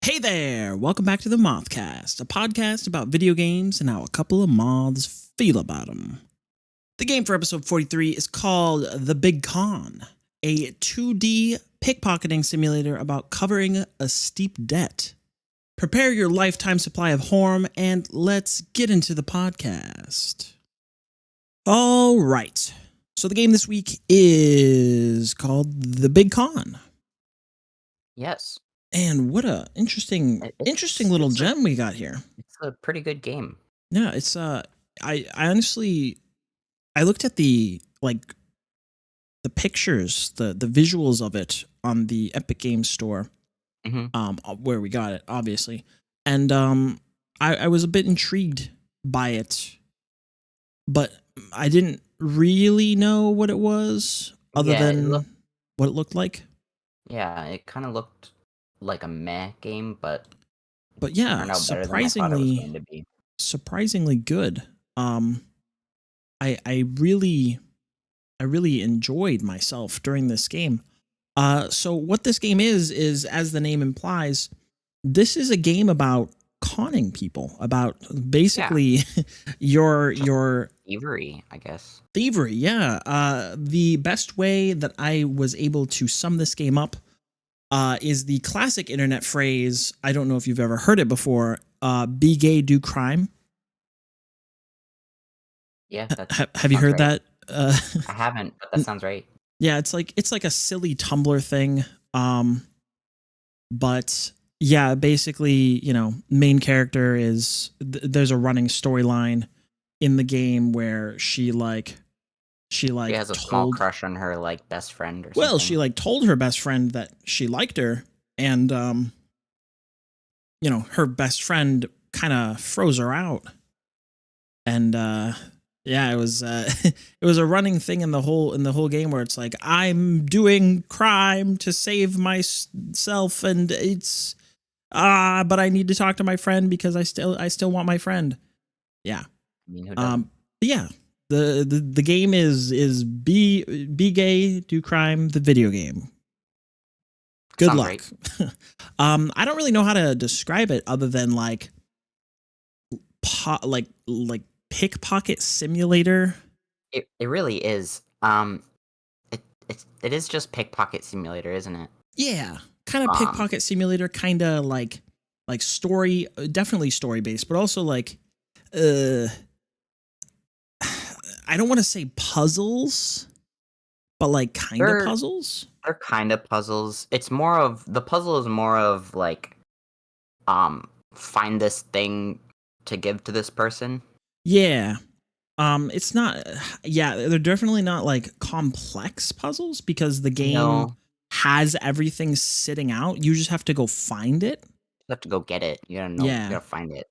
Hey there! Welcome back to the Mothcast, a podcast about video games and how a couple of moths feel about them. The game for episode 43 is called The Big Con, a 2D pickpocketing simulator about covering a steep debt. Prepare your lifetime supply of Horm and let's get into the podcast. All right. So the game this week is called The Big Con. Yes. And what a interesting little gem we got here. It's a pretty good game. Yeah, it's I honestly I looked at the pictures, the visuals of it on the Epic Games Store, where we got it, obviously. And I was a bit intrigued by it, but I didn't really know what it was other than what it looked like. Yeah, it kind of looked like a meh game, but yeah, surprisingly good. I really enjoyed myself during this game. So what this game is as the name implies, this is a game about conning people, about basically your thievery, I guess. Thievery, yeah. The best way that I was able to sum this game up is the classic internet phrase. I don't know if you've ever heard it before. Be gay, do crime. Yeah. Have you heard that? I haven't, but that sounds right. Yeah, it's like a silly Tumblr thing. But yeah, basically, main character is there's a running storyline in the game where she has a small crush on her best friend or something. Well, she told her best friend that she liked her, and her best friend kind of froze her out. And yeah, it was it was a running thing in the whole game where it's like, I'm doing crime to save myself, and it's but I need to talk to my friend because I still want my friend. Yeah. I mean, who doesn't? Yeah. The game is be gay, do crime, the video game. Good luck. Right. I don't really know how to describe it other than pickpocket simulator. It really is. It is just pickpocket simulator, isn't it? Yeah, kind of pickpocket simulator, kind of like story, definitely story based, but also I don't want to say puzzles, but kind of puzzles. They're kind of puzzles. It's more of the puzzle is more of find this thing to give to this person. Yeah. It's not. Yeah, they're definitely not complex puzzles because the game has everything sitting out. You just have to go find it. You have to go get it. You gotta know. You gotta find it.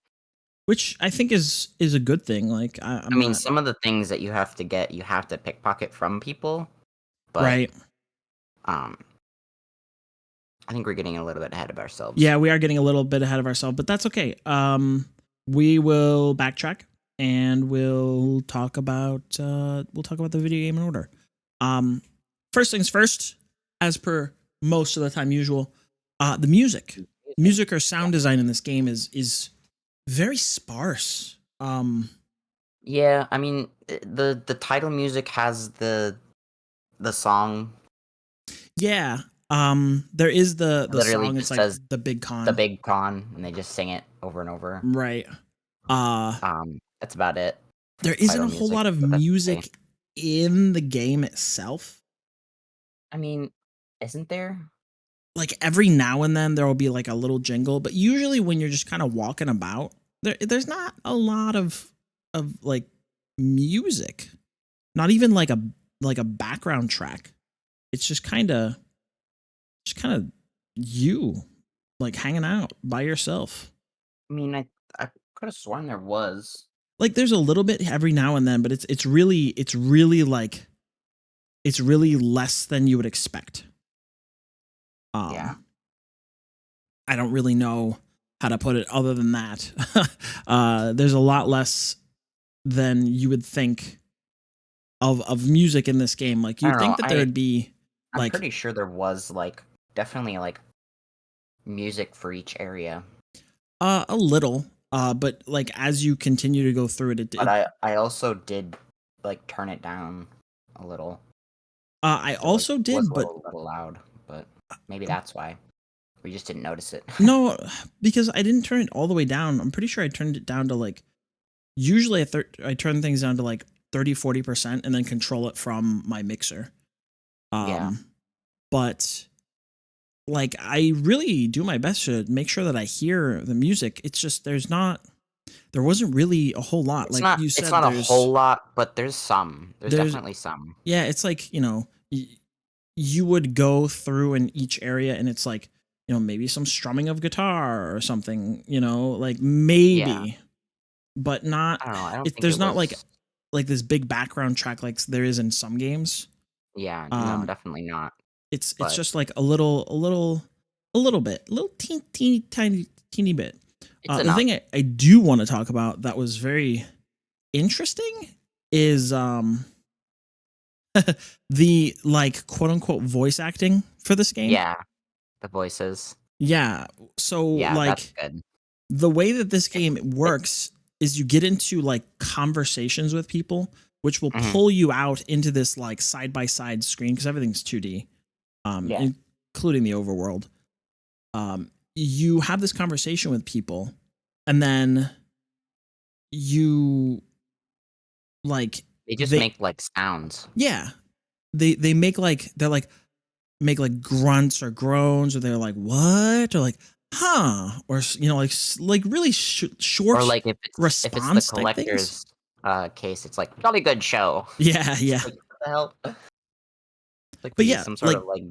Which I think is a good thing. I mean, some of the things that you have to get, you have to pickpocket from people. But, right. I think we're getting a little bit ahead of ourselves. Yeah, we are getting a little bit ahead of ourselves, but that's okay. We will backtrack and we'll talk about the video game in order. First things first, as per most of the time usual, the music or sound design in this game is very sparse. Yeah, I mean the title music has the song. Yeah. There is the literally song. It's says The Big Con. The Big Con, and they just sing it over and over. Right. That's about it. There isn't a whole lot of music in the game itself. I mean, isn't there? Every now and then there will be a little jingle, but usually when you're just kind of walking about, there's not a lot of music. Not even a background track. It's just kind of you hanging out by yourself. I mean, I could have sworn there was. There's a little bit every now and then, but it's really less than you would expect. Yeah. I don't really know how to put it other than that. There's a lot less than you would think of music in this game. You'd think that there would be I'm pretty sure there was definitely music for each area. A little. But like as you continue to go through it, But I also did like turn it down a little. I also It was did, a but little loud, but maybe that's why we just didn't notice it. no, because I didn't turn it all the way down. I'm pretty sure I turned it down to like, usually I turn things down to like 30-40% and then control it from my mixer. Yeah. But like I really do my best to make sure that I hear the music. It's just there wasn't really a whole lot. It's Like not you it's said, not a whole lot, but there's some. There's there's definitely some. yeah, it's like, you would go through in each area and it's like, maybe some strumming of guitar or something, like Yeah. maybe, but not I don't know. I don't it think there's it not like was. this big background track like there is in some games. Yeah, no, Um definitely not. it's But just like a little bit, a little teeny bit. it's The enough. thing I do want to talk about that was very interesting is the like quote unquote voice acting for this game. Yeah, the voices. Yeah. So Yeah, that's like good. the way that this game It's works is you get into like conversations with people, which will mhm, pull you out into this like side by side screen because everything's 2D, yeah. including the overworld. You have this conversation with people, and then you like They just they make like sounds. yeah they make like they're like make like grunts or groans, or they're like what, or like huh, or like really Or short like if it's the response type things. collector's case, it's like jolly good show. Yeah, It's yeah. like what the hell? Like But he's yeah, some sort like of like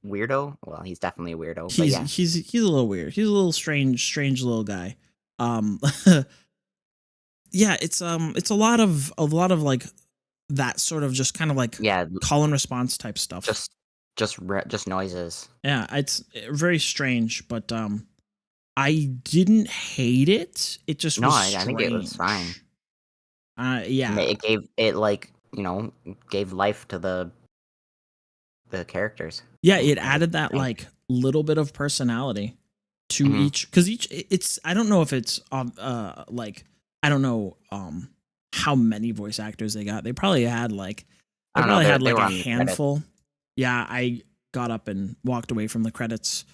weirdo. Well, he's definitely a weirdo, but he's yeah. he's he's a little weird. He's a little strange little guy. Um yeah, it's a lot of like that sort of just kind of like Yeah, call and response type stuff. just just noises. Yeah, it's very strange, but I didn't hate it. It just No, was I think it was fine. strange. Yeah. It gave it like, gave life to the characters. Yeah, And it it was added that nice. like little bit of personality to Mhm. each, cuz it's I don't know if it's like I don't know how many voice actors they got. They probably had like I they don't know, probably had they like were a on the credits. handful. Yeah, I got up and walked away from the credits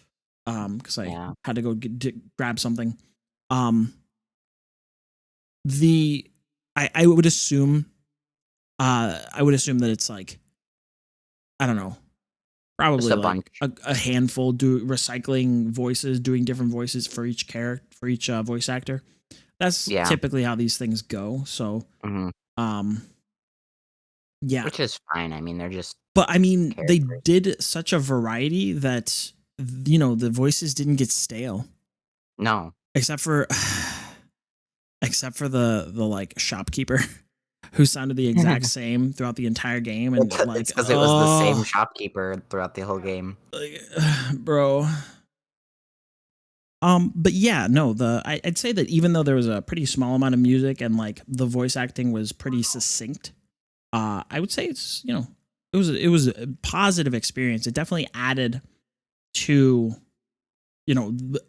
cuz I Yeah. had to go grab something. Um the I would assume that it's like I don't know, Just probably a like bunch. a handful do recycling voices, doing different voices for each character, for each voice actor. That's Yeah. typically how these things go. So, Mhm. um, yeah. Which is fine. I mean, they're just But I mean, they characters. did such a variety that the voices didn't get stale, No. except for the like shopkeeper who sounded the exact same throughout the entire game, and It's like, because it was the same shopkeeper throughout the whole game. like, bro. But yeah, no, I'd say that even though there was a pretty small amount of music and like the voice acting was pretty succinct, I would say it was a positive experience. It definitely added to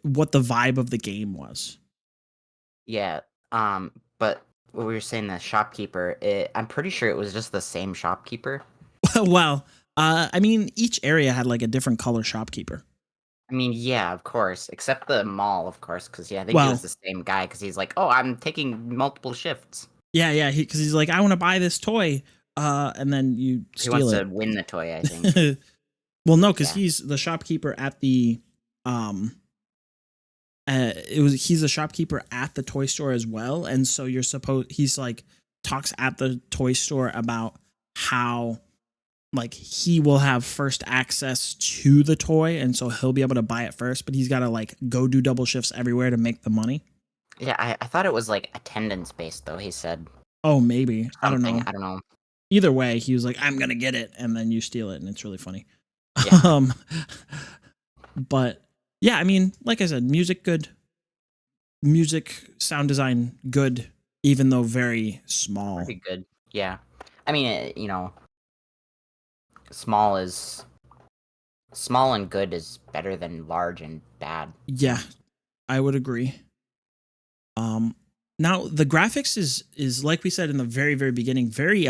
what the vibe of the game was. Yeah, but what we were saying, the shopkeeper, I'm pretty sure it was just the same shopkeeper. Well, I mean, each area had like a different color shopkeeper. I mean, yeah, of course, except the mall, of course, because yeah, I think he was Well, the same guy, because he's like, "Oh, I'm taking multiple shifts." yeah, because he's like, I want to buy this toy, and then you He wants steal to it. win the toy, I think. Well, no, because Yeah. he's the shopkeeper at the um he's a shopkeeper at the toy store as well, and so he's like talks at the toy store about how like he will have first access to the toy, and so he'll be able to buy it first, but he's got to like go do double shifts everywhere to make the money. Yeah, I thought it was like attendance based though. He said Oh, maybe, I don't something. know. I don't know. Either way, he was like, I'm gonna get it, and then you steal it, and it's really funny. Yeah, um but yeah, I mean, like I said, music good, music sound design good, even though very small. pretty good. Yeah, I mean, small is Small and good is better than large and bad. Yeah, I would agree. Now the graphics is like we said in the very beginning, very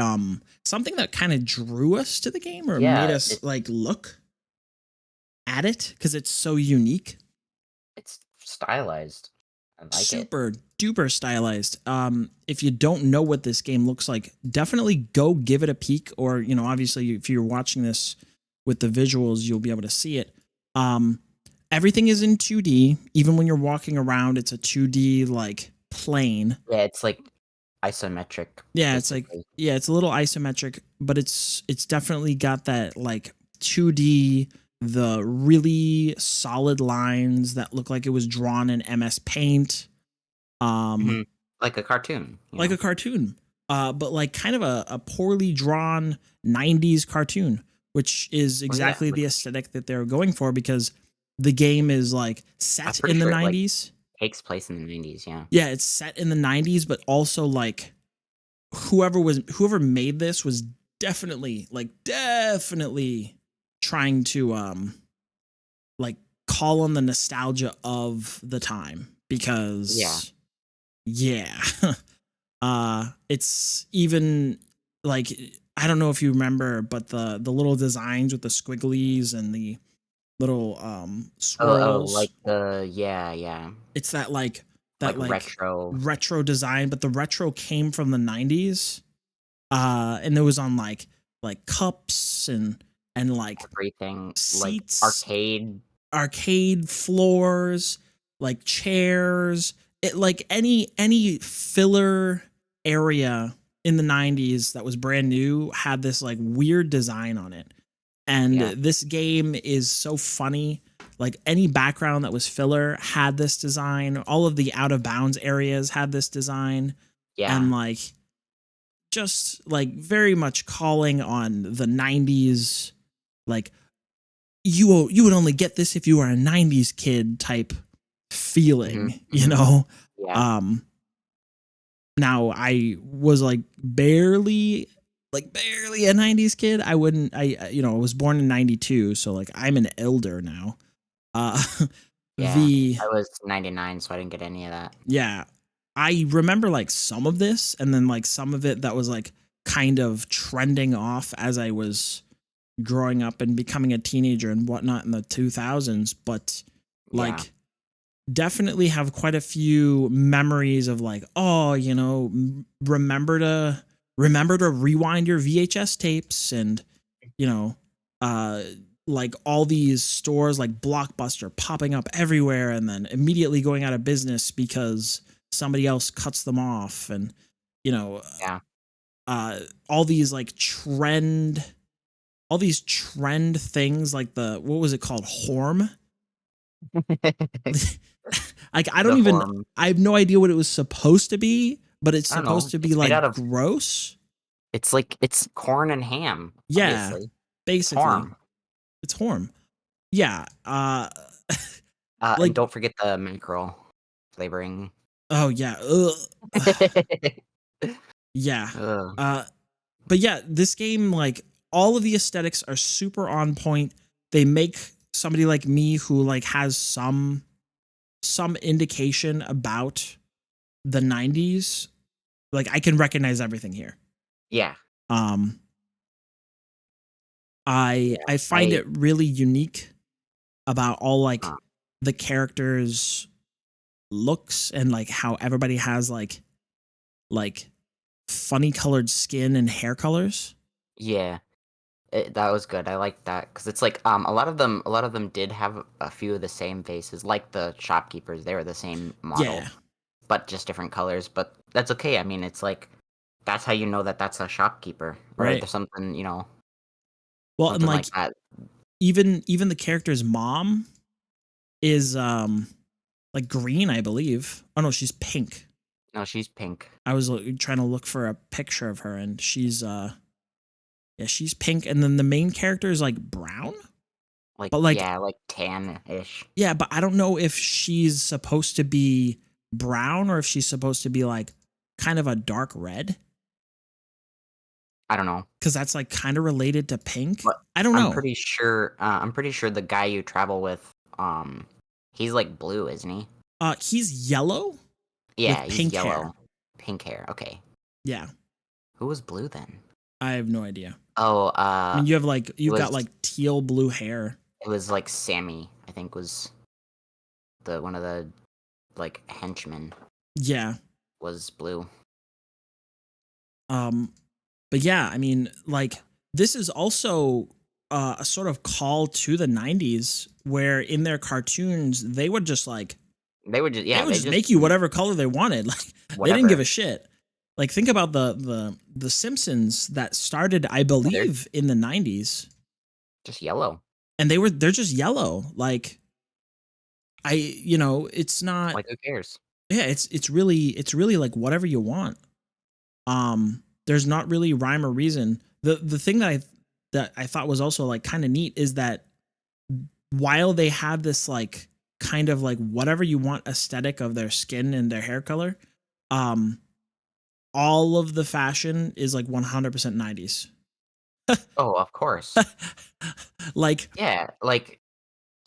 something that kind of drew us to the game or made Yeah, us like look at it because it's so unique. it's stylized. I like it. Super duper stylized. If you don't know what this game looks like, definitely go give it a peek. Or obviously, if you're watching this with the visuals, you'll be able to see it. Everything is in 2D. Even when you're walking around, it's a 2D like plane. Yeah, it's like isometric. Yeah, Basically. it's a little isometric, but it's definitely got that like 2D, the really solid lines that look like it was drawn in MS Paint. Mhm. Like a cartoon. Like a cartoon. But like kind of a poorly drawn 90s cartoon, which is exactly the aesthetic that they're going for because the game is like set in the sure 90s. Takes place in the 90s, yeah. Yeah, it's set in the 90s, but also like whoever made this was definitely trying to like call on the nostalgia of the time because yeah. It's even like I don't know if you remember, but the little designs with the squigglies and the little swirls. Like yeah. It's that like Retro retro design, but the retro came from the 90s. And it was on like cups and like everything, like seats, arcade floors, like chairs, it like any filler area in the 90s that was brand new had this like weird design on it. And Yeah. this game is so funny. Like any background that was filler had this design. All of the out of bounds areas had this design. Yeah. And like just like very much calling on the 90s, like you would only get this if you were a 90s kid type feeling, you know. Yeah. Now I was like barely a 90s kid. I wouldn't I was born in 92, so like I'm an elder now. uh Yeah. I was 99, so I didn't get any of that. Yeah, I remember like some of this and then like some of it that was like kind of trending off as I was growing up and becoming a teenager and whatnot in the 2000s, but like definitely have quite a few memories of like, oh, remember to rewind your VHS tapes and like all these stores like Blockbuster popping up everywhere and then immediately going out of business because somebody else cuts them off and you know Yeah. all these like trend things like what was it called, Horm. Like I have no idea what it was supposed to be, but it's supposed to be like gross. It's like it's corn and ham. Yeah, Obviously. basically it's Horm. Yeah. And like don't forget the mackerel flavoring. oh yeah. Yeah. But yeah, this game, like all of the aesthetics are super on point. They make somebody like me who like has some indication about the 90s, like I can recognize everything here. Yeah. I find it really unique about all like the characters' looks and like how everybody has like funny colored skin and hair colors. Yeah. That was good. I like that because it's like a lot of them did have a few of the same faces, like the shopkeepers. They were the same model, but just different colors. But that's okay. I mean, it's like that's how you know that that's a shopkeeper, right? There's something, well, something and like that. Even the character's mom is like green, I believe. Oh no, she's pink. No, she's pink. I was trying to look for a picture of her, and she's she's pink, and then the main character is like brown. Like, but like like tan-ish. Yeah, but I don't know if she's supposed to be brown or if she's supposed to be like kind of a dark red. I don't know. Because that's like kind of related to pink. But I don't I'm know. pretty sure. I'm pretty sure the guy you travel with, he's like blue, isn't he? He's yellow Yeah, with he's pink yellow, hair. pink hair. Okay, Yeah, who was blue then? I have no idea. Oh, I mean, you've got like teal blue hair. it was like Sammy, I think was the one of the like henchmen Yeah. was blue. But yeah, I mean, like this is also a sort of call to the 90s where in their cartoons they would just like They would just they just make you whatever color they wanted. Like they didn't give a shit. Like think about the Simpsons that started, I believe, in the 90s. Just yellow. And they're just yellow. Like it's not Like who cares? yeah, it's really like whatever you want. There's not really rhyme or reason. The thing that I thought was also like kind of neat is that while they had this like kind of like whatever you want aesthetic of their skin and their hair color, all of the fashion is like 100% 90s. Oh, of course. Like Yeah, like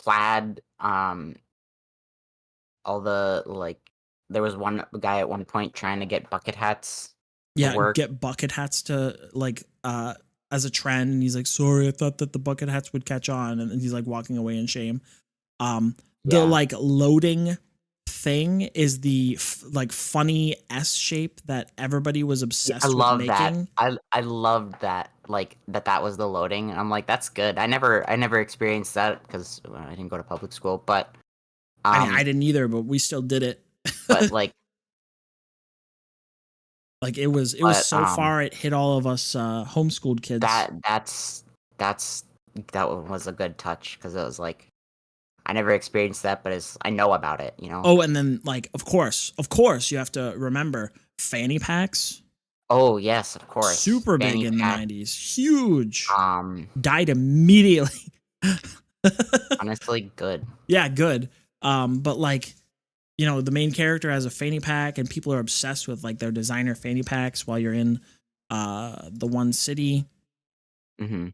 plaid. All the like, there was one guy at one point trying to get bucket hats to work. get bucket hats to like as a trend, and he's like, sorry, I thought that the bucket hats would catch on, and he's like walking away in shame. The like loading thing is the like funny S shape that everybody was obsessed with making. I loved that, like that was the loading, and I'm like, that's good. I never experienced that because I didn't go to public school, but I mean, I didn't either, but we still did it. But like it was so far it hit all of us homeschooled kids. That was a good touch because it was like, I never experienced that, but I know about it, you know. Oh, and then like of course you have to remember fanny packs. Oh yes, of course. Super fanny big in pack. the 90s. Huge. Died immediately. Honestly, good. Yeah, good. But like, you know, the main character has a fanny pack, and people are obsessed with like their designer fanny packs while you're in the one city. Mm-hmm.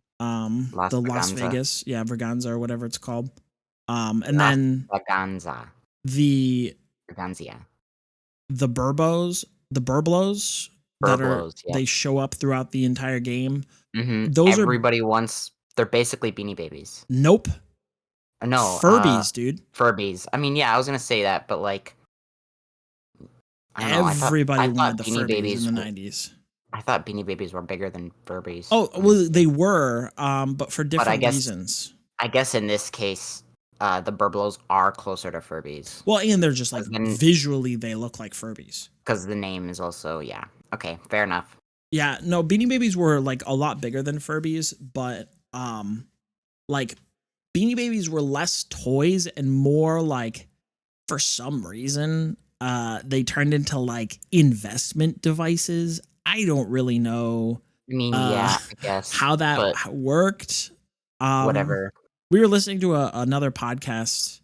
Las Vegas, yeah, Verganza or whatever it's called. And Las then Veganza. the Verganzia. The Burbos Burblos, yeah. they show up throughout the entire game. Mm-hmm. Those everybody wants. They're basically Beanie Babies. Nope. No, Furbies, dude. Furbies. I mean, yeah, I was gonna say that, but like, everybody wanted the Beanie Furbies Babies in the 90s. I thought Beanie Babies were bigger than Furbies. Oh, well, they were, but for different reasons. I guess in this case, the Burblos are closer to Furbies. Well, and they're just like visually, they look like Furbies. Because the name is also, yeah. Okay, fair enough. Yeah, no, Beanie Babies were like a lot bigger than Furbies, but like Beanie Babies were less toys and more like, for some reason, they turned into like investment devices. I don't really know. I mean, yeah, I guess how that worked. Whatever. We were listening to another podcast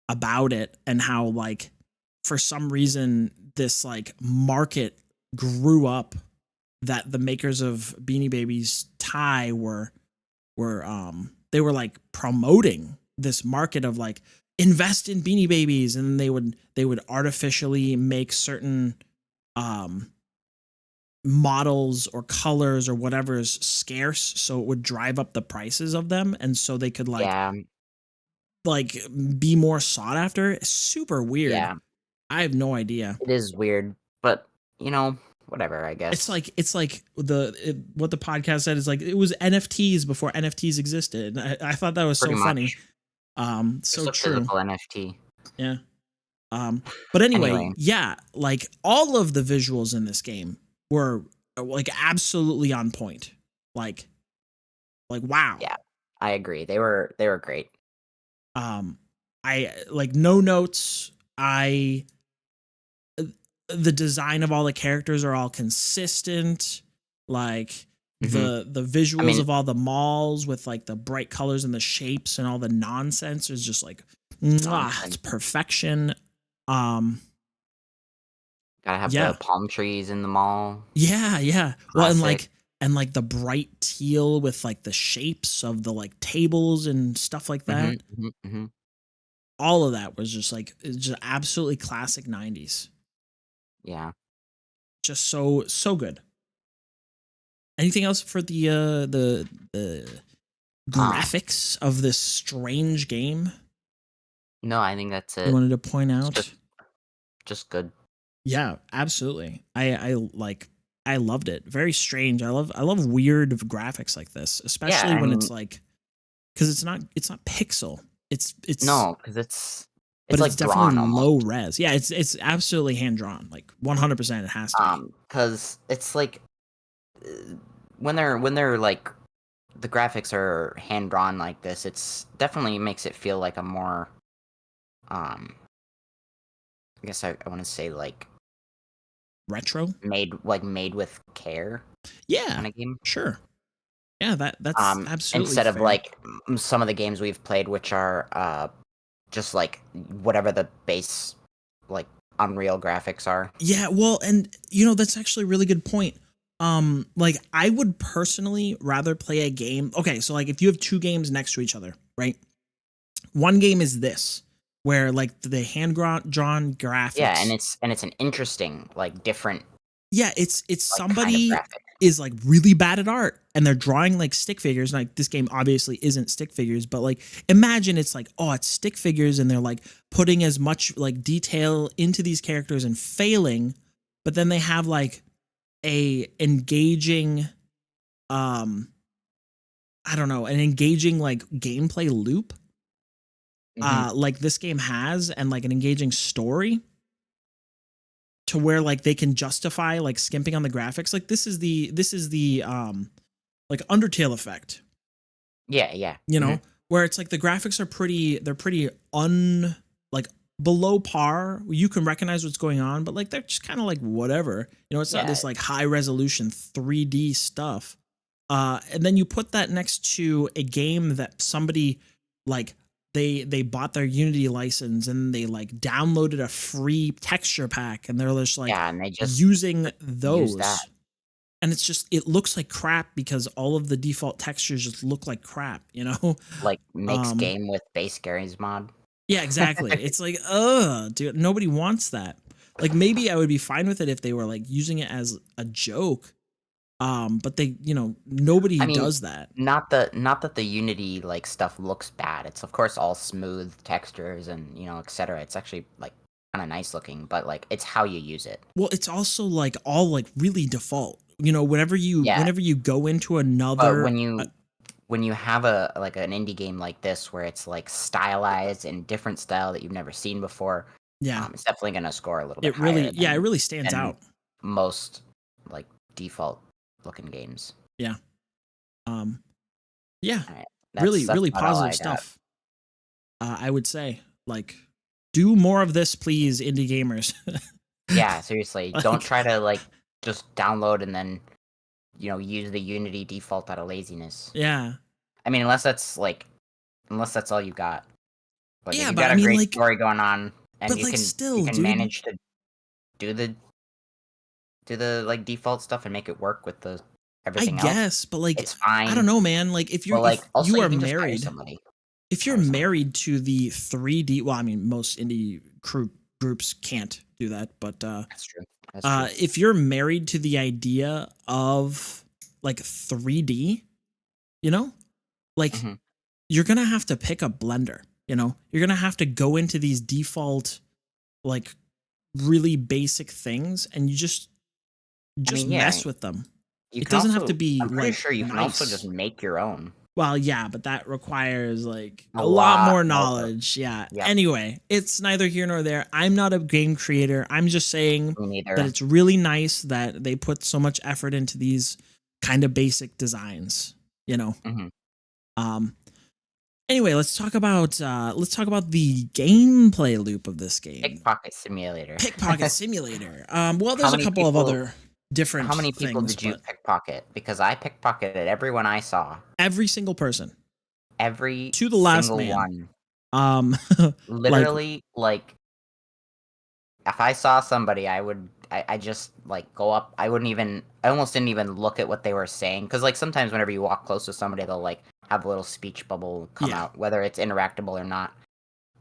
about it and how like for some reason this like market grew up that the makers of Beanie Babies tie were they were like promoting this market of like invest in Beanie Babies, and they would artificially make certain models or colors or whatever is scarce, so it would drive up the prices of them, and so they could like be more sought after. It's super weird. Yeah. I have no idea. It is weird, but you know, whatever, I guess. It's like what the podcast said is like it was NFTs before NFTs existed. I thought that was pretty so funny. So true. Physical NFT. Yeah. But anyway, yeah, like all of the visuals in this game were like absolutely on point. Like wow. Yeah, I agree. They were great. I like no notes. The design of all the characters are all consistent. Like the visuals of all the malls with like the bright colors and the shapes and all the nonsense is just like it's perfection. Gotta have the palm trees in the mall. Yeah. Classic. Well, and like and like the bright teal with like the shapes of the like tables and stuff like that. All of that was just like it's just absolutely classic 90s. Yeah. Just so good. Anything else for the graphics of this strange game No, I think that's you it. wanted to point out? Just good. Yeah, absolutely. I loved it. Very strange. I love weird graphics like this, especially when it's like because it's not pixel. It's no, because it's but it's like definitely drawn low almost. res. Yeah, it's absolutely hand drawn. Like 100% it has to be. Because it's like when they're like the graphics are hand drawn like this, it's definitely makes it feel like a more I guess I want to say like Retro? made with care Yeah. kind of game. Sure. Yeah, that's absolutely Instead of fair. like some of the games we've played which are just like whatever the base like Unreal graphics are. Yeah, well, and you know that's actually a really good point. Like I would personally rather play a game. Okay, so like if you have two games next to each other, right? One game is this where like the drawn Yeah, and graphics. it's an interesting like different Yeah, it's like kind of somebody graphic. is like really bad at art and they're drawing like stick figures. Like this game obviously isn't stick figures, but like imagine it's like, oh, it's stick figures and they're like putting as much like detail into these characters and failing, but then they have like a engaging I don't know, an engaging like gameplay loop like this game has and like an engaging story to where like they can justify like skimping on the graphics. Like this is the like Undertale effect, Yeah. you know, where it's like the graphics are pretty like below par. You can recognize what's going on, but like they're just kind of like whatever. You know, it's not Yeah. this like high resolution 3D stuff. And then you put that next to a game that somebody like they bought their Unity license and they like downloaded a free texture pack and they're just like Yeah, and they just using use that. those. And it's just it looks like crap because all of the default textures just look like crap, you know? Like makes game with base Gary's mod. Yeah, exactly. It's like, dude, nobody wants that. Like maybe I would be fine with it if they were like using it as a joke. But they, you know, nobody I mean, does that. not that the Unity like stuff looks bad. It's of course all smooth textures and etc. It's actually like kind of nice looking, but like it's how you use it. Well, it's also like all like really default. You know, whenever you Yeah. go into But another when you have a like an indie game like this where it's like stylized in different style that you've never seen before, yeah, it's definitely gonna score a little bit it really higher it really stands than out. most like default looking games. Yeah. Yeah. All right. Really That's really about all positive I got. stuff. I would say like do more of this please indie gamers. Yeah, seriously. Like, Don't try to like just download and then use the Unity default out of laziness. yeah. I mean, unless that's all you got. Like if Yeah, you but got I a mean great like story going on and but you like can still, dude. manage to do the like default stuff and make it work with the I everything else, guess, but like it's fine. I don't know, man. Like if But like also you you are can just hire married, somebody. if you're married to the 3D, well, I mean, most indie groups can't do that, but That's true. That's true. if you're married to the idea of like 3D, you know, like you're gonna have to pick a blender. You know, you're gonna have to go into these default, like really basic things, and you just I mean, mess with them. You It can doesn't also, have to be I'm pretty like sure you can also just nice. make your own. Well, yeah, but that requires like A a lot lot more more work. knowledge. Yeah. Yep. Anyway, it's neither here nor there. I'm not a game creator. I'm just saying Me neither. that it's really nice that they put so much effort into these kind of basic designs, you know. Anyway, let's talk about the gameplay loop of this game. Pickpocket Simulator. Pickpocket Simulator. Well, there's a couple of other different How many people things, did you but pickpocket? Because I pickpocketed everyone I saw. every single person. Every To the last single man. one. Literally, like if I saw somebody, I would I just like go up. I almost didn't even look at what they were saying, because like sometimes whenever you walk close to somebody, they'll like have a little speech bubble come out, whether it's interactable or not.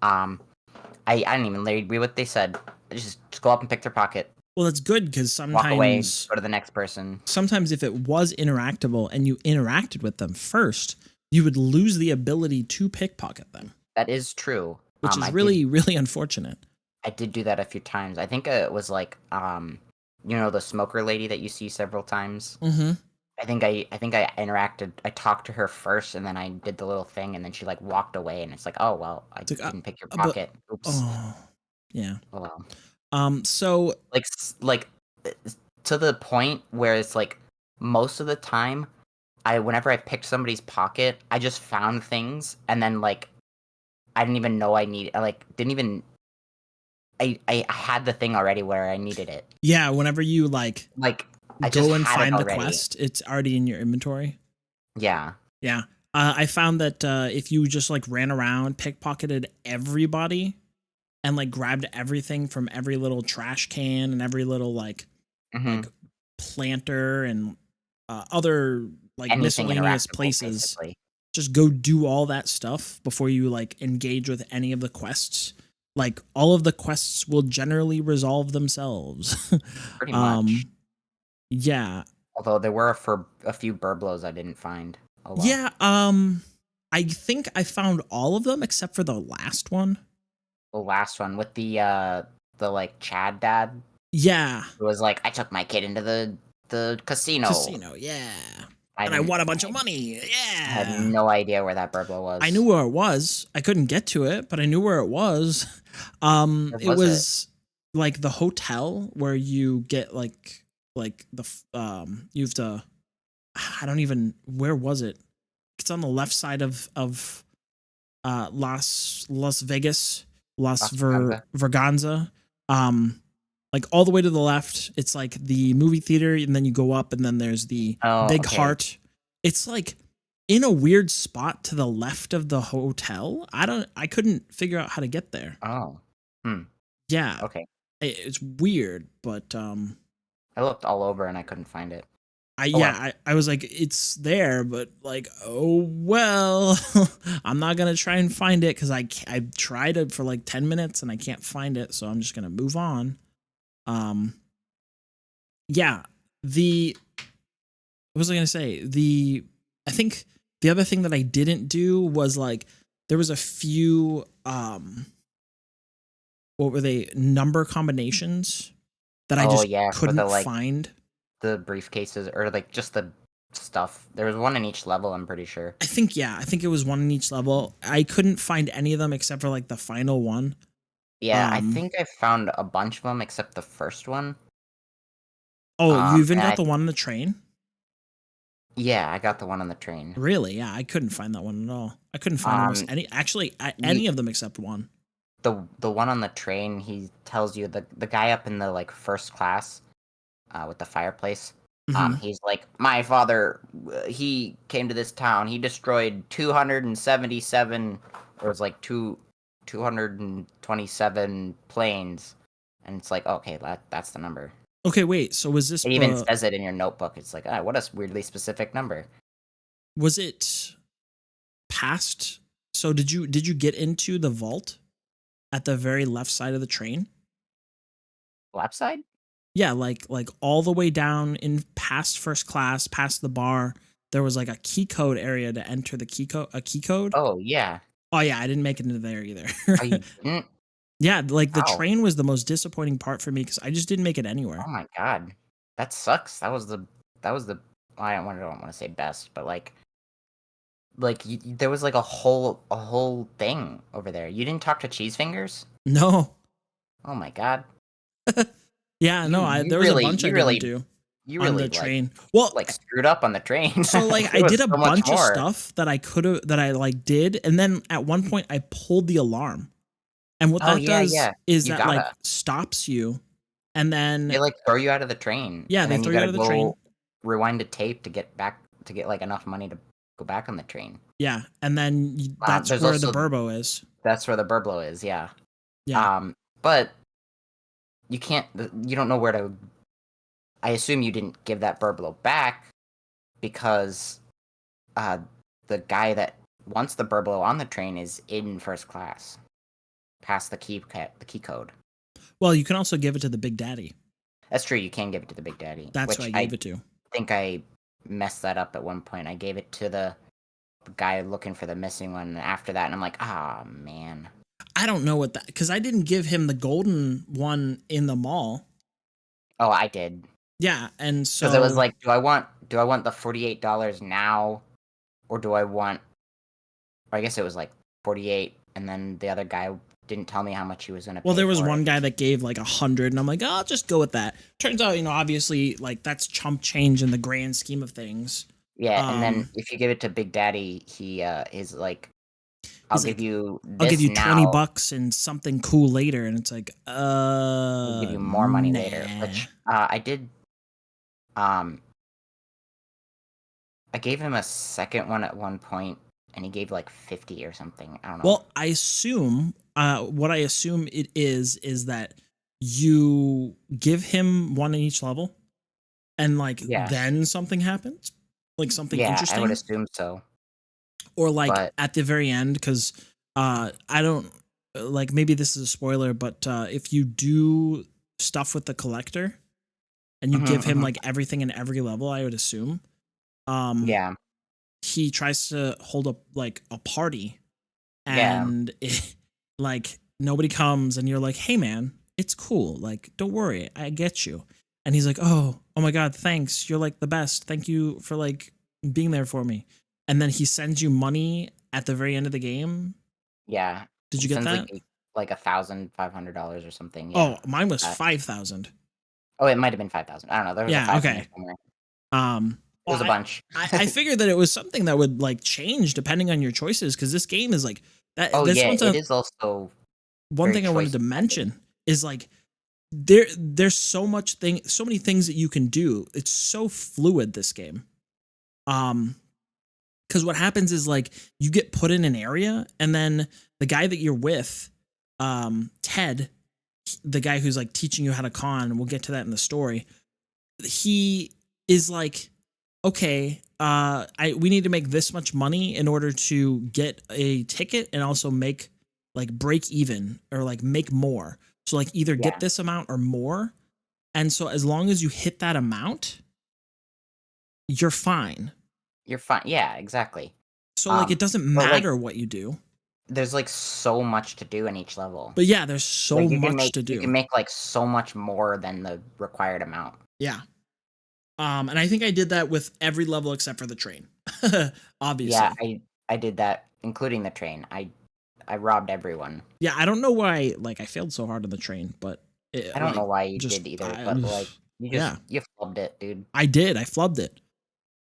I didn't even read what they said. Just go up and pick their pocket. Well, that's good, because Walk away, sometimes go to the next person. Sometimes if it was interactable and you interacted with them first, you would lose the ability to pickpocket them. That is true. Which is really, really unfortunate. I did do that a few times. I think it was like, the smoker lady that you see several times. Mm-hmm. I think I interacted. I talked to her first, and then I did the little thing, and then she like walked away, and it's like, oh well, I didn't pick your pocket. Oops. Oh, yeah. Oh, well. So like to the point where it's like most of the time, whenever I picked somebody's pocket, I just found things, and then like I didn't even know I had the thing already where I needed it. Yeah, whenever you like I go and find the quest, it's already in your inventory. Yeah. Yeah. I found that if you just like ran around, pickpocketed everybody, and like grabbed everything from every little trash can and every little like planter and other like anything miscellaneous places, basically. Just go do all that stuff before you like engage with any of the quests. Like all of the quests will generally resolve themselves. Pretty much. Yeah. Although there were a few burblos I didn't find. Oh, well. Yeah. I think I found all of them except for the last one. The last one with the like Chad dad. Yeah. It was like, I took my kid into the casino. Yeah. And I won a bunch of money. Yeah. I had no idea where that burblo was. I knew where it was. I couldn't get to it, but I knew where it was. It was like the hotel where you get like the you have to, I don't even, where was it? It's on the left side of Las Vegas, Verganza. Like all the way to the left, it's like the movie theater, and then you go up, and then there's the big heart. It's like in a weird spot to the left of the hotel. I couldn't figure out how to get there. Oh. Yeah. Okay. It's weird, but I looked all over and I couldn't find it. I was like, it's there, but like, oh well, I'm not gonna try and find it because I tried it for like 10 minutes and I can't find it, so I'm just gonna move on. Yeah, what was I gonna say? I think the other thing that I didn't do was like there was a few what were they, number combinations that I just couldn't find. The briefcases or like just the stuff. There was one in each level, I'm pretty sure. I think it was one in each level. I couldn't find any of them except for like the final one. Yeah, I think I found a bunch of them except the first one. Oh, you even got the one on the train? Yeah, I got the one on the train. Really? Yeah, I couldn't find that one at all. I couldn't find almost any of them except one. The one on the train, he tells you the guy up in the like first class with the fireplace. He's like, my father, he came to this town. He destroyed 277. There was like 227 planes, and it's like, okay, that's the number. Okay, wait. So was this? It even says it in your notebook. It's like, what a weirdly specific number. Was it past? So did you get into the vault at the very left side of the train? Left side? Yeah, like all the way down in past first class, past the bar. There was like a key code area to enter the key code. Oh yeah. Oh yeah, I didn't make it into there either. Oh, you didn't? Yeah, like the train was the most disappointing part for me because I just didn't make it anywhere. Oh my god, that sucks. That was the I don't want to say best, but like there was like a whole thing over there. You didn't talk to Cheese Fingers? No. Oh my god. Yeah, no, there was a bunch I didn't do. You really on the train. Well, like screwed up on the train. So like I did a bunch of stuff that I like did, and then at one point I pulled the alarm. And what that does is that like stops you, and then they like throw you out of the train. Yeah, they throw you out of the train. Rewind a tape to get like enough money to go back on the train. Yeah, and then that's where the burbo is. That's where the burblo is. Yeah. Yeah. But you can't. You don't know where to. I assume you didn't give that Burbalo back because the guy that wants the Burbalo on the train is in first class, past the key code. Well, you can also give it to the Big Daddy. That's true. You can give it to the Big Daddy. That's which who I gave it to. I think I messed that up at one point. I gave it to the guy looking for the missing one after that, and I'm like, ah, man. I don't know what that, because I didn't give him the golden one in the mall. Oh, I did. Yeah, and so because it was like, do I want the $48 now, or do I want? Or I guess it was like 48, and then the other guy didn't tell me how much he was gonna pay. Well, there was for one it. guy that gave like 100, and I'm like, oh, I'll just go with that. Turns out, obviously, like that's chump change in the grand scheme of things. Yeah, and then if you give it to Big Daddy, he is like, I'll give you now. $20 and something cool later, and it's like, I'll give you more money later. Which I did. I gave him a second one at one point, and he gave like 50 or something. I don't know. Well, I assume what I assume it is that you give him one in each level, and like then something happens, like something interesting. I would assume so. Or like at the very end, because I don't like, maybe this is a spoiler, but if you do stuff with the collector and you give him like everything in every level, I would assume. He tries to hold up like a party, and like nobody comes, and you're like, hey man, it's cool, like don't worry, I get you. And he's like, oh my god, thanks, you're like the best, thank you for like being there for me. And then he sends you money at the very end of the game. Yeah. Did you get that? Like $1,500 or something. Yeah. Oh, mine was 5,000. Oh, it might have been 5,000. I don't know. There was a 5,000 okay. somewhere. It was a bunch. I figured that it was something that would like change depending on your choices, because this game is like that. Oh yeah, it is also. One thing I wanted to mention is like there's so many things that you can do. It's so fluid, this game. Because what happens is like you get put in an area, and then the guy that you're with, Ted, the guy who's like teaching you how to con, and we'll get to that in the story. He is like, okay, we need to make this much money in order to get a ticket and also make like break even or like make more. So like either get this amount or more. And so as long as you hit that amount, you're fine. You're fine. Yeah, exactly. So like it doesn't matter what you do. There's like so much to do in each level. But yeah, there's so much to do. You can make like so much more than the required amount. Yeah. And I think I did that with every level except for the train. Obviously. Yeah, I did that, including the train. I robbed everyone. Yeah, I don't know why I failed so hard on the train, but I don't know why you did either, but like you flubbed it, dude. I did. I flubbed it.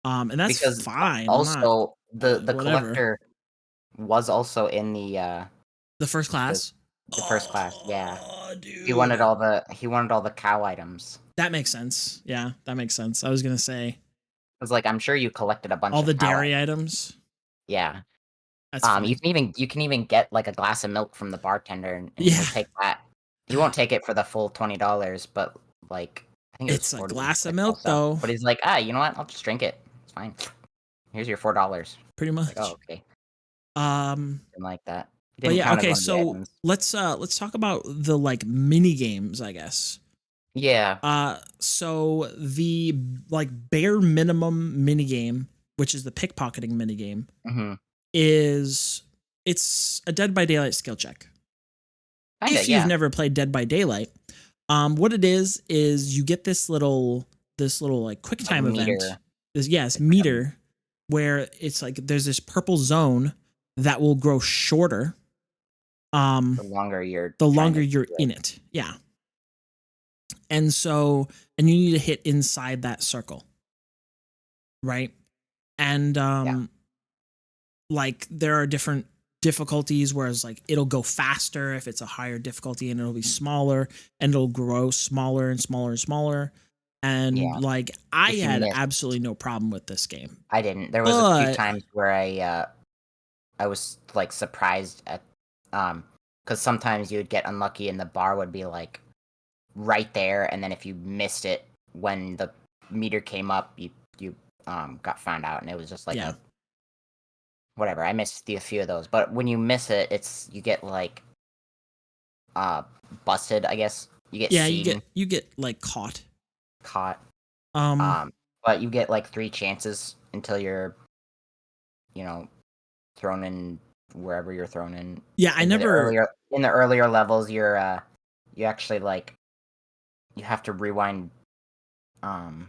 And that's fine. Also, the collector was also in the first class. The first class, yeah. Dude. He wanted all the cow items. That makes sense. Yeah, that makes sense. I was gonna say. I was like, I'm sure you collected a bunch of all the dairy items. Yeah. That's funny. you can even get like a glass of milk from the bartender, and he'll take that. He won't take it for the full $20, but like I think it's a glass of milk though. But he's like, you know what? I'll just drink it. It's fine. Here's your $4. Pretty much. Like, oh, okay. Didn't like that. But yeah, okay, so let's talk about the like mini games, I guess. Yeah. So the like bare minimum mini game, which is the pickpocketing mini game, it's a Dead by Daylight skill check. If you've never played Dead by Daylight, what it is you get this little like quick time event. This meter where it's like there's this purple zone that will grow shorter. The longer you're in it. Yeah. And so, and you need to hit inside that circle. Right. And, like there are different difficulties, whereas like it'll go faster if it's a higher difficulty, and it'll be smaller, and it'll grow smaller and smaller and smaller. And like I had absolutely no problem with this game. I didn't. There was a few times where I was like surprised at because sometimes you would get unlucky and the bar would be like right there, and then if you missed it when the meter came up, you got found out, and it was just like Yeah. a whatever. I missed a few of those, but when you miss it, you get like busted, I guess. You get Yeah, seen, you get like caught. caught. Um But you get like 3 chances until you're, thrown in wherever you're thrown in. yeah, I never In the earlier levels, you actually like you have to rewind um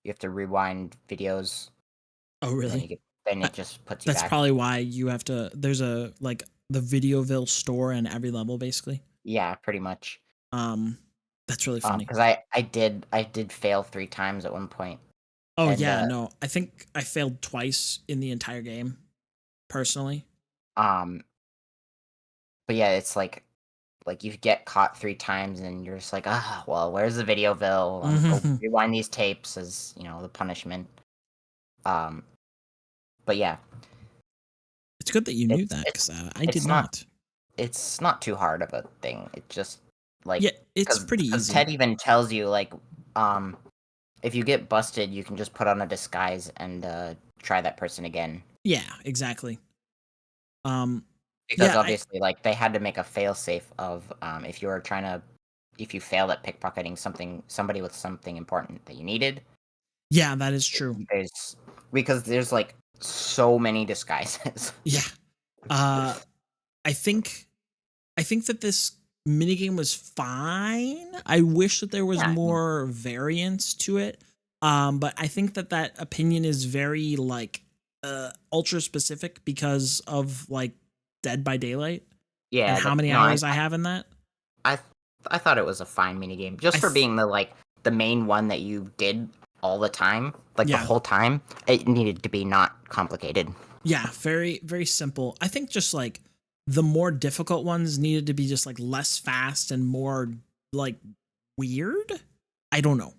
videos. Oh, And really? then it just puts you That's back. probably why you have to there's a like the Videoville store in every level basically. Yeah, pretty much. Um that's really funny. Because I did fail 3 times at one point, Oh and yeah, no. I think I failed twice in the entire game personally. um, but yeah, it's like you get caught 3 times, and you're just like, well, where's the Videoville? Go Mhm. rewind these tapes as the punishment. Um, but yeah, It's good that you knew it's that it's cuz I did it's not not. it's not too hard of a thing. It just like Yeah, it's pretty because easy. Ted even tells you like um if you get busted, you can just put on a disguise and try that person again. Yeah, exactly. Um Because yeah, I obviously, like they had to make a failsafe of if you failed at pickpocketing somebody with something important that you needed. yeah, that is true. There's because there's like so many disguises. Yeah. Uh I think that this minigame was fine. I wish that there was Yeah, more variance to it. But I think that opinion is very like ultra specific because of like Dead by Daylight and yeah. how many No, I hours I have in that. I I thought it was a fine minigame I just for th- being the main one that you did all the time, like the yeah. whole time. It needed to be not complicated. Yeah, very very simple. I think just like the more difficult ones needed to be just like less fast and more like weird. I don't know.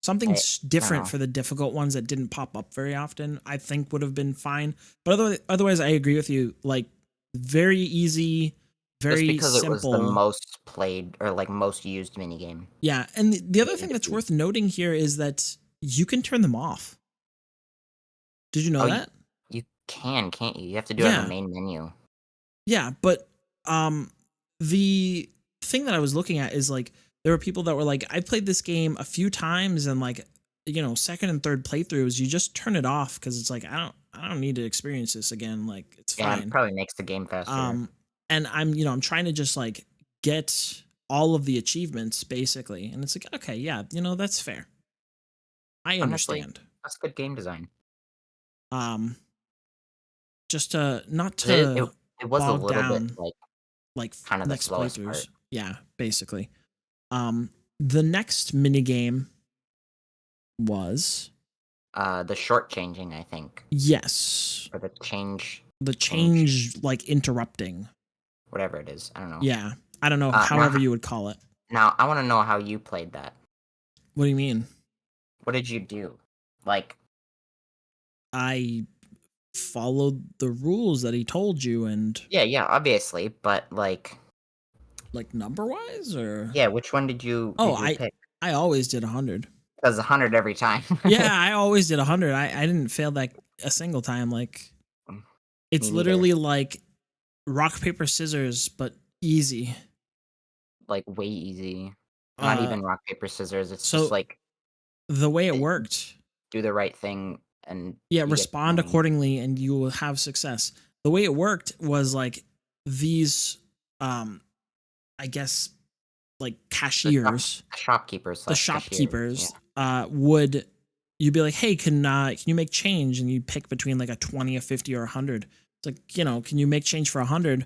Something I don't different know. for the difficult ones that didn't pop up very often, I think would have been fine. But otherwise, I agree with you. Like very easy, Just very because it was the simple. most played or like most used minigame. Yeah, and the other thing Needed to that's be. worth noting here is that you can turn them off. Did you know Oh, that? you can, can't you? You have to do it on the Yeah, main menu. yeah, but um, the thing that I was looking at is like there were people that were like, I played this game a few times and like second and third playthroughs, you just turn it off because it's like I don't need to experience this again. Like it's Yeah, it fine. probably makes the game faster. Um, and I'm trying to just like get all of the achievements basically, and it's like okay, yeah, that's fair. I Honestly, understand. that's good game design. Um, just to not 'Cause it to it was a bog little bit down like kind of the next slowest part. playthroughs. Yeah, basically. The next mini game was The short changing, I think, yes, or the the change, change like interrupting. whatever it is. I don't know. Yeah, I don't know, Uh, now, however you would call it. now I want to know how you played that. What do you mean? What did you do? Like, I followed the rules that he told you, and yeah, obviously, but like number wise, or yeah, which one oh, did you pick? I always did 100. Because 100 every time. Yeah, I always did 100. I didn't fail that a single time. Like Me it's neither. literally like rock paper scissors, but easy. Like way easy. Not Uh, even rock paper scissors. It's just so like the way it eh, worked, do the right thing and yeah, you get the respond money. accordingly, and you will have success. The way it worked was like these, I guess, like The cashiers, shopkeeper the slash cashier. Yeah. shopkeepers, would you'd be like, hey, can you make change? And you pick between like a 20, a 50, or 100. It's like can you make change for 100?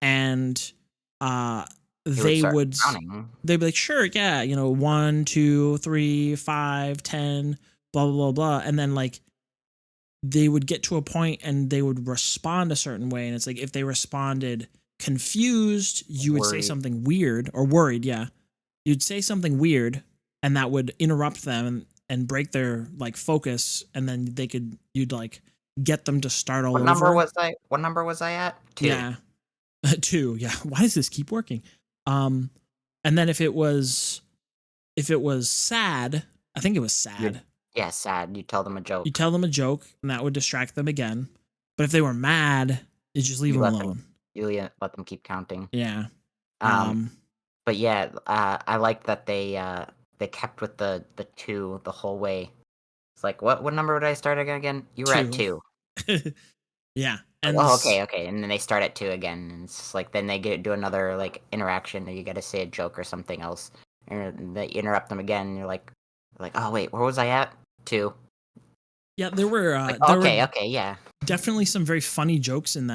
And uh, He would they start would counting. they'd be like, sure, yeah, 1, 2, 3, 5, 10, blah blah blah blah, and then like they would get to a point and they would respond a certain way, and it's like if they responded confused, you would say Worried. something weird or worried, yeah, you'd say something weird, and that would interrupt them and break their like focus, and then you'd like get them to start all over. What number was I at? 2. Yeah. Two, yeah. Why does this keep working? um And then if it was sad, I think it was sad. Yeah, sad. You tell them a joke. You tell them a joke, and that would distract them again. But if they were mad, you just leave them alone. You let them keep counting. Yeah. But yeah, I like that they kept with the 2 the whole way. It's like, what number would I start again? You were at 2. Yeah. And okay. And then they start at 2 again, and it's just like then they do another like interaction, or you got to say a joke or something else, and they interrupt them again. And you're like, oh wait, where was I at? 2. Yeah, there were Yeah, definitely some very funny jokes in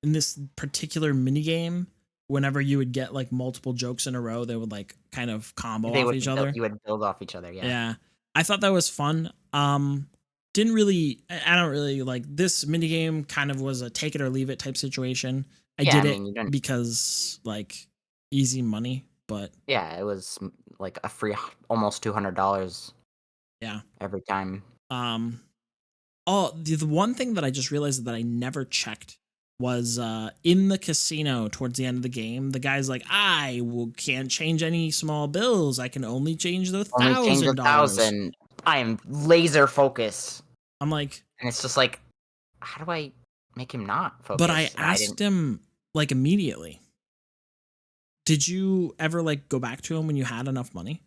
this particular mini game. Whenever you would get like multiple jokes in a row, they would like kind of combo off each other. You would build off each other. Yeah, I thought that was fun. I don't really like this mini game. Kind of was a take it or leave it type situation. I did it because like easy money, but yeah, it was like a free almost $200. Yeah, every time. The one thing that I just realized that I never checked was in the casino towards the end of the game, the guy's like, can't change any small bills. I can only change the $1,000. I am laser focused. I'm like, and it's just like, how do I make him not focus? But I asked him like immediately. Did you ever like go back to him when you had enough money?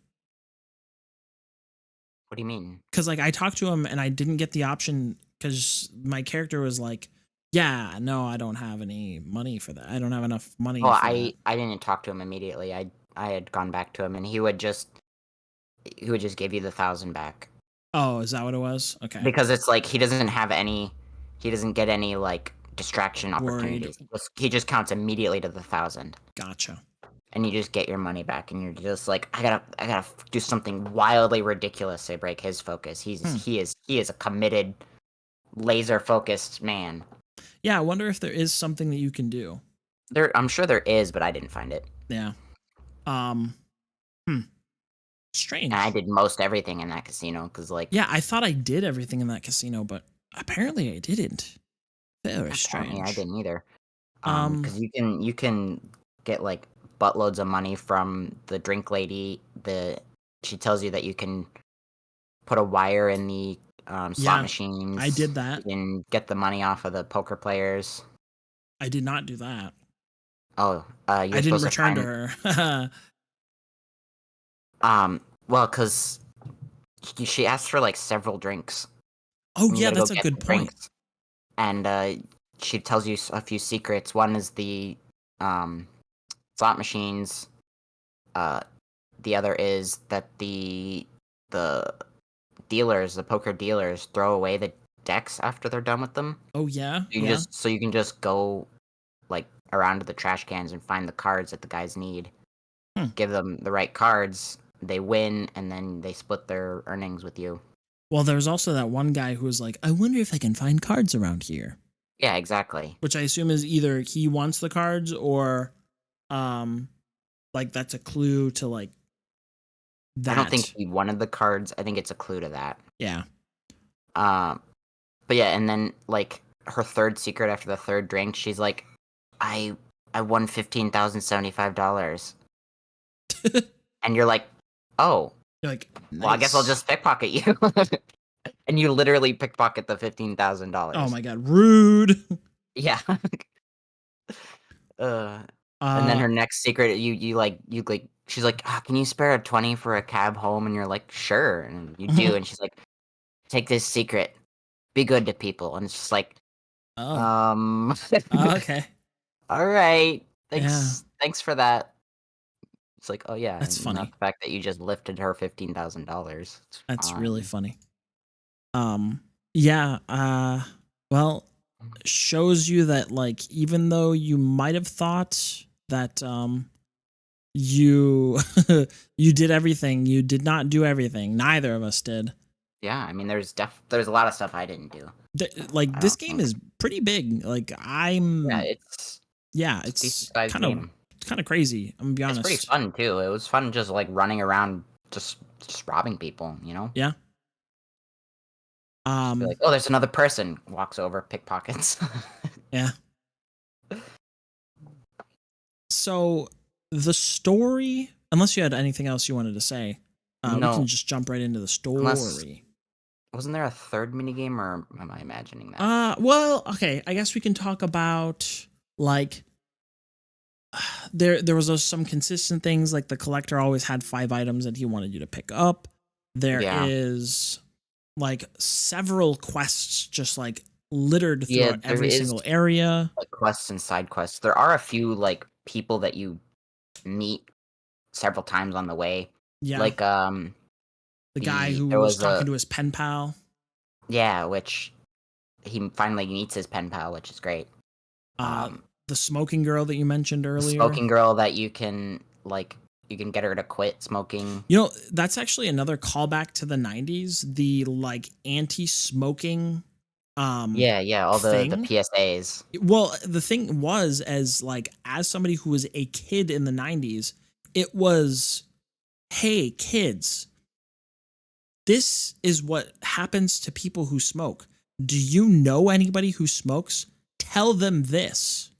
What do you mean? Because like I talked to him and I didn't get the option because my character was like, yeah, no, I don't have any money for that. I don't have enough money. Well, I didn't talk to him immediately. I had gone back to him, and he would just give you the 1,000 back. Oh, is that what it was? Okay. Because it's like he doesn't get any like distraction opportunities. He just counts immediately to the 1,000. Gotcha. And you just get your money back, and you're just like, I gotta do something wildly ridiculous to break his focus. He is a committed, laser focused man. Yeah, I wonder if there is something that you can do. I'm sure there is, but I didn't find it. Yeah. Strange. And I did most everything in that casino because, like, yeah, I thought I did everything in that casino, but apparently I didn't. Very strange. I didn't either. Because you can get like buttloads of money from the drink lady. She tells you that you can put a wire in the slot machines. I did that. You can get the money off of the poker players. I did not do that. Oh, I didn't return to her. Well, because she asked for like several drinks. Oh yeah, that's a good point. And she tells you a few secrets. One is the slot machines. The other is that the poker dealers throw away the decks after they're done with them. Oh yeah. You can just go like around to the trash cans and find the cards that the guys need. Give them the right cards, they win, and then they split their earnings with you. Well, there's also that one guy who was like, I wonder if I can find cards around here. Yeah, exactly. Which I assume is either he wants the cards or like that's a clue to like that. I don't think he wanted the cards. I think it's a clue to that. Yeah. But yeah, and then like her third secret after the third drink, she's like, I won $15,075. And you're like, oh. You're like, nice. Well, I guess I'll just pickpocket you. And you literally pickpocket the $15,000. Oh my god, rude. Yeah. And then her next secret, she's like, can you spare a 20 for a cab home? And you're like, sure. And you do. And she's like, take this secret, be good to people. And it's just like, okay. All right. Thanks for that. It's like, oh yeah, that's funny. Not the fact that you just lifted her $15,000. That's really funny. Yeah. Well, shows you that like even though you might have thought that you you did everything, you did not do everything. Neither of us did. Yeah, I mean, there's a lot of stuff I didn't do. This game is pretty big. Like it's kind of crazy. I'm gonna be honest. It's pretty fun too. It was fun just like running around, just robbing people. You know? Yeah. Like, oh, there's another person. Walks over, pickpockets. Yeah. So the story, unless you had anything else you wanted to say, we can No, just jump right into the unless story. wasn't there a third minigame, or am I imagining that? Well, okay, I guess we can talk about like there was some consistent things, like the collector always had 5 items that he wanted you to pick up. There Yeah, is like several quests just like littered yeah, throughout there every is single area. like quests and side quests. There are a few like people that you meet several times on the way. Yeah, Like the guy who there was was talking a to his pen pal. yeah, which he finally meets his pen pal, which is great. Uh, Um, the smoking girl that you mentioned the earlier. smoking girl that you can get her to quit smoking. You know, that's actually another callback to the 90s, the like anti-smoking Yeah, yeah, all the thing. PSAs. Well, the thing was, as somebody who was a kid in the 90s, it was, hey kids, this is what happens to people who smoke. Do you know anybody who smokes? Tell them this.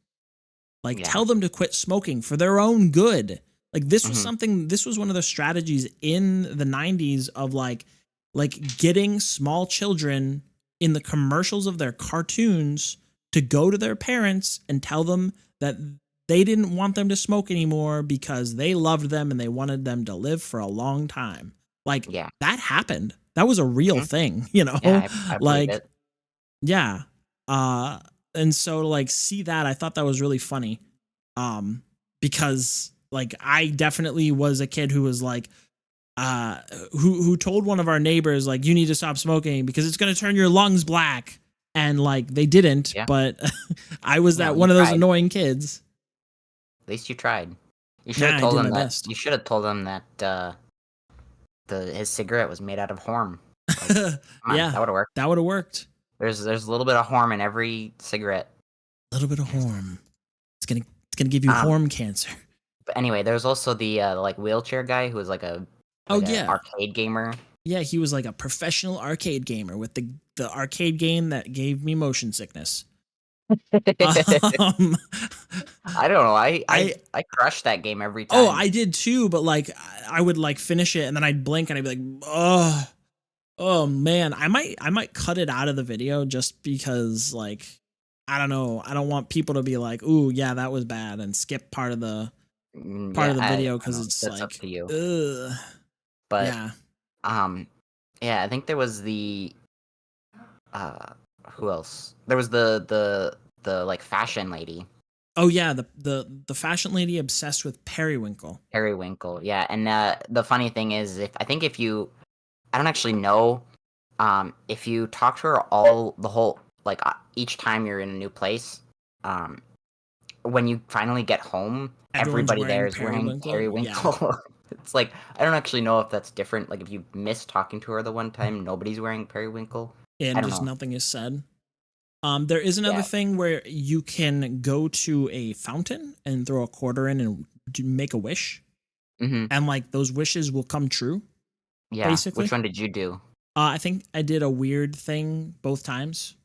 Like, Yeah. tell them to quit smoking for their own good. Like, Hmm. this was one of the strategies in the 90s of like getting small children in the commercials of their cartoons to go to their parents and tell them that they didn't want them to smoke anymore because they loved them and they wanted them to live for a long time. Like, Yeah. that happened. That was a real Mhm. thing, Yeah, I believe like, it. yeah. Uh and so to like see that, I thought that was really funny. Um because like I definitely was a kid who was like uh who told one of our neighbors like you need to stop smoking because it's going to turn your lungs black, and like they didn't, Yeah. but I was You know, that you one of those tried. annoying kids. At least you tried. Nah, I did my best. You should have told him that the his cigarette was made out of horn. Like, come on, Yeah, that would have worked. that would have worked. There's a little bit of horn in every cigarette. A little bit of horm. It's gonna give you Um, horm cancer. but anyway, there's also the like wheelchair guy who was Oh like a yeah. arcade gamer. Yeah, he was like a professional arcade gamer with the arcade game that gave me motion sickness. Um, I don't know. I I crushed that game every oh, time. I did too, but like I would like finish it and then I'd blink and I'd be like, oh man, I might cut it out of the video just because like I don't know, I don't want people to be like, ooh, yeah, that was bad, and skip part Yeah, of the I video don't because know. it's That's up like, to you. ugh, But yeah. um, yeah, I think there was uh who else? There was the like fashion lady, Oh yeah, the fashion lady obsessed with periwinkle. Periwinkle. Yeah, and the funny thing is, if you, I don't actually know, if you talk to her all the whole like each time you're in a new place, um, when you finally get home, Everyone's everybody there wearing is wearing periwinkle. Yeah. Periwinkle. It's like I don't actually know if that's different. Like if you miss talking to her the one time, nobody's wearing Periwinkle. I And don't just know. nothing is said. There is another Yeah. thing where you can go to a fountain and throw a quarter in and make a wish, Hmm. and like those wishes will come true. Yeah. Which Basically, one did you do? I think I did a weird thing both times.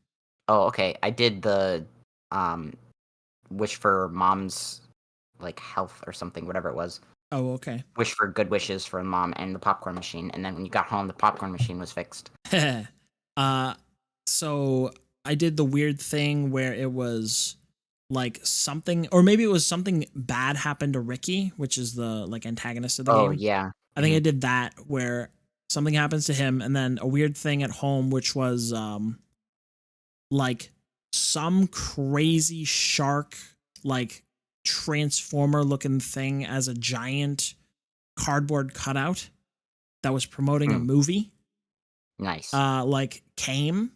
Oh, okay. I did the um wish for mom's like health or something, whatever it was. Oh, okay. Wish for good wishes for mom and the popcorn machine, and then when you got home, the popcorn machine was fixed. uh, so I did the weird thing where it was like something, or maybe it was something bad happened to Ricky, which is the like antagonist of the Oh game. yeah. I think Hmm. I did that where something happens to him, and then a weird thing at home, which was like some crazy shark like transformer looking thing as a giant cardboard cutout that was promoting a Mm, movie nice. like came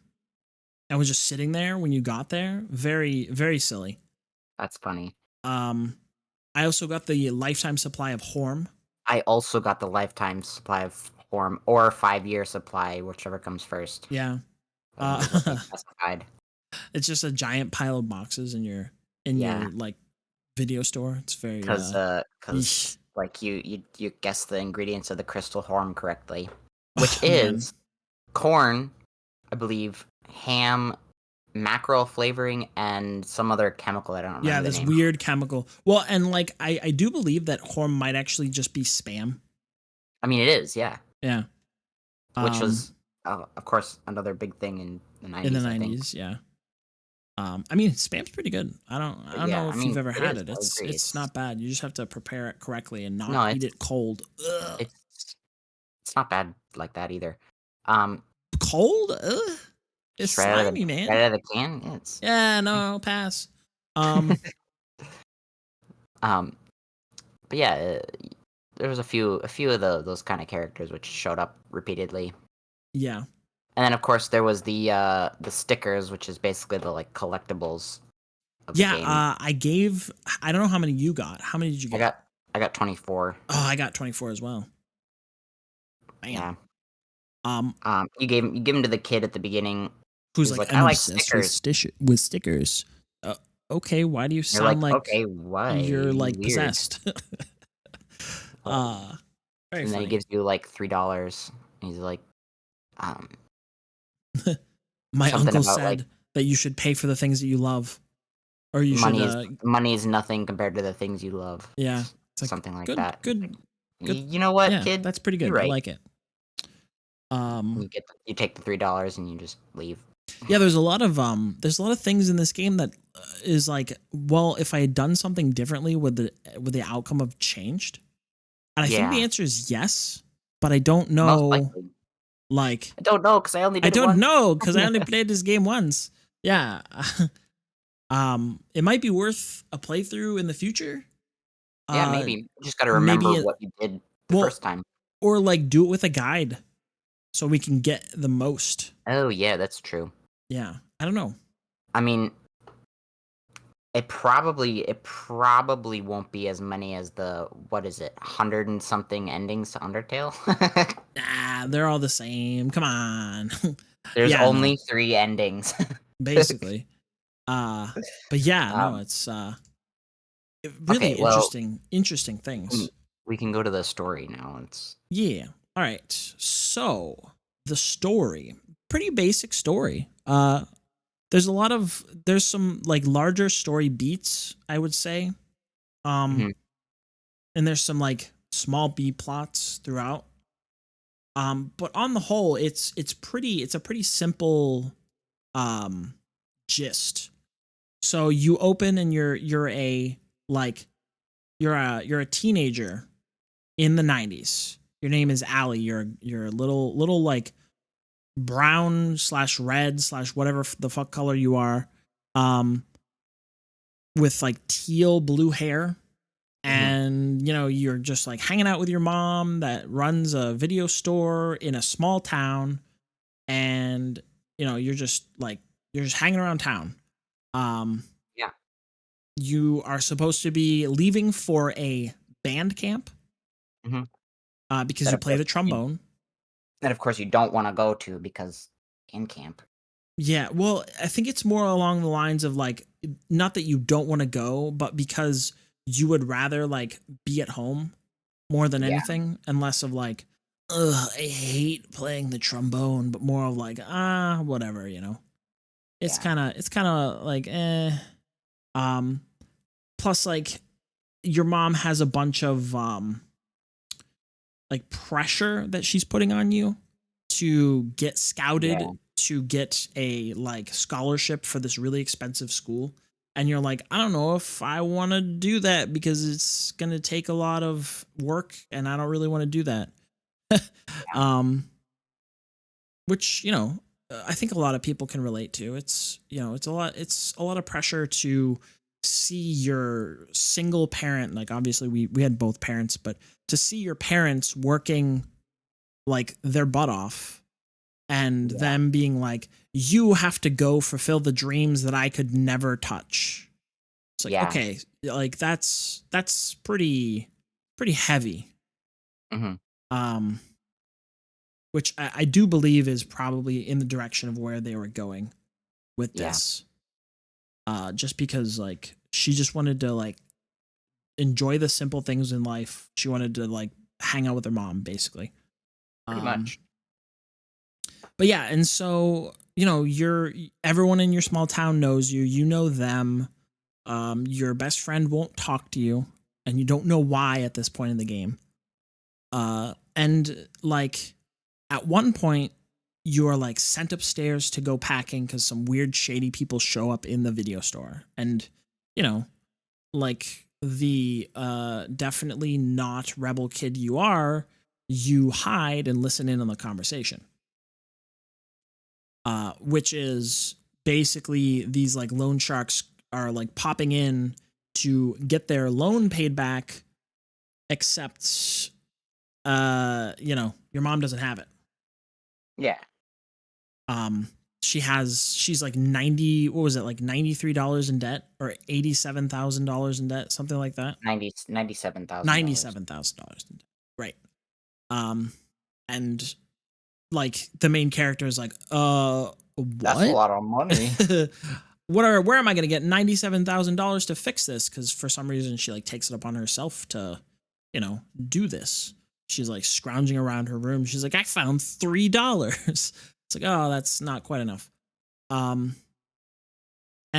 and was just sitting there when you got there. Very, very silly. That's funny. um I also got the lifetime supply of Horm. I also got the lifetime supply of Form or 5-year supply, whichever comes first. Yeah. Wasn't wasn't specified. It's just a giant pile of boxes in Yeah, your like video store. It's very because eesh. like you guessed the ingredients of the crystal horn correctly, which Oh man. is corn, I believe, ham, mackerel flavoring and some other chemical. I don't remember Yeah, the this name. weird chemical. Well, and like I do believe that Horm might actually just be spam. I mean, it is, yeah. Yeah. Which was, of course, another big thing in the In the 90s, I think. 90s, yeah. I mean, spam's pretty good. I But don't yeah, know I if you've mean, ever it had is. it. I agree. It's not bad. You just have to prepare it correctly and not No, eat it cold. Ugh. it's not bad like that either. Um, Cold? Ugh. It's slimy, right man. out of the can. Yeah, it's Yeah, no, pass. Um, um, but yeah, there was a few of those kind of characters which showed up repeatedly. yeah. And then of course there was the stickers, which is basically the like collectibles of the Yeah, game. I don't know how many you got. How many did you get? I got 24. Oh, I got 24 as well. Yeah. Bam. Um, You give them to the kid at the beginning. who's Who's like, like, I I'm like obsessed with stickers. with stickers. Okay, why do you You're sound like, like okay, why? you're You like weird. possessed? Well, Very and then he funny. gives you like $3. He's like, um, My something uncle about like said that you should pay for the things that you love, or you should. money is nothing compared to the things you love. Yeah, it's like Something like good, that. Like, good, good. you know what, Yeah, kid? that's pretty You're good. I right. like it. And you take the $3 and you just leave. Yeah, there's a lot of things in this game that is like, well, if I had done something differently, would the outcome have changed? And I think the Yeah, answer is yes, but I don't most know. likely. Like, I don't know because I only I did it don't once. know because I only played this game once. Yeah, it might be worth a playthrough in the future. Yeah, Uh, maybe. You just got to remember maybe what you did the well, first time. or like do it with a guide so we can get the most. Oh yeah, that's true. Yeah, I don't know. I mean, it probably won't be as many as the what is it, 100 and something endings to Undertale. Nah, they're all the same. Come on. There's Yeah, no, only 3 endings. basically. Uh, but yeah, no, um, it's really okay, well, interesting things. we can go to the story now. It's Yeah. All right. So the story, pretty basic story. There's some like larger story beats, I would say. Um, mhm, and there's some like small B plots throughout. But on the whole, it's a pretty simple um gist. So you open and you're a like you're a teenager in the 90s. Your name is Allie. You're a little like brown slash red slash whatever the fuck color you are, um, with like teal blue hair, mhm, and you know you're just like hanging out with your mom that runs a video store in a small town, and you know you're just hanging around town. Um, yeah, you are supposed to be leaving for a band camp mhm. because That you of play course the trombone. you don't wanna go to because in camp. Yeah, well, I think it's more along the lines of like not that you don't want to go, but because you would rather like be at home more than Yeah, anything, and less of like, ugh, I hate playing the trombone, but more of like, whatever, you know. yeah, It's kind of like, eh. Um, plus like your mom has a bunch of like pressure that she's putting on you to get scouted, yeah, to get a like scholarship for this really expensive school, and you're like, I don't know if I want to do that because it's going to take a lot of work and I don't really want to do that. yeah, um which, you know, I think a lot of people can relate to. It's, you know, it's a lot of pressure to see your single parent, like obviously we had both parents, but to see your parents working like their butt off, and yeah, them being like, you have to go fulfill the dreams that I could never touch. It's like, yeah, okay, like that's pretty heavy. mhm, Um, which I do believe is probably in the direction of where they were going with yeah, this. Just because like she just wanted to like enjoy the simple things in life. She wanted to like hang out with her mom, basically. pretty Um, much. But yeah, and so, everyone in your small town knows you. You know them. Your best friend won't talk to you, and you don't know why at this point in the game. And like at one point, you are like sent upstairs to go packing because some weird shady people show up in the video store, and like the definitely not rebel kid you are, you hide and listen in on the conversation. Which is basically these like loan sharks are like popping in to get their loan paid back, except your mom doesn't have it. Yeah. She's like $93 in debt, or $87,000 in debt, something like that. $97,000. $97,000 in debt. Right. And like the main character is like, what? That's a lot of money. Where am I going to get $97,000 to fix this? Because for some reason she like takes it upon herself to, do this. She's like scrounging around her room. She's like, I found $3. It's like, oh, that's not quite enough. And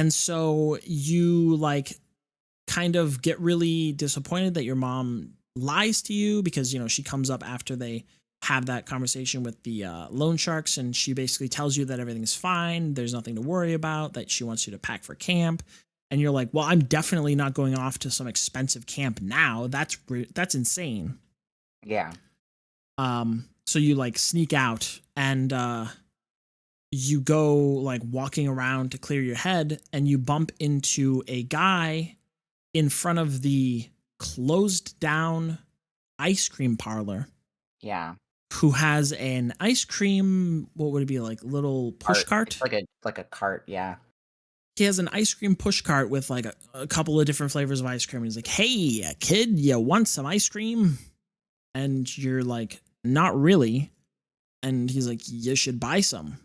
so you like kind of get really disappointed that your mom lies to you, because she comes up after they have that conversation with the loan sharks, and she basically tells you that everything's fine, there's nothing to worry about, that she wants you to pack for camp. And you're like, well, I'm definitely not going off to some expensive camp now. That's insane. Yeah. So you like sneak out, and you go like walking around to clear your head, and you bump into a guy in front of the closed down ice cream parlor. Yeah. Who has an ice cream, what would it be, like little push cart? It's like a cart, yeah. He has an ice cream push cart with like a couple of different flavors of ice cream. He's like, hey, kid, you want some ice cream? And you're like, not really. And he's like, you should buy some.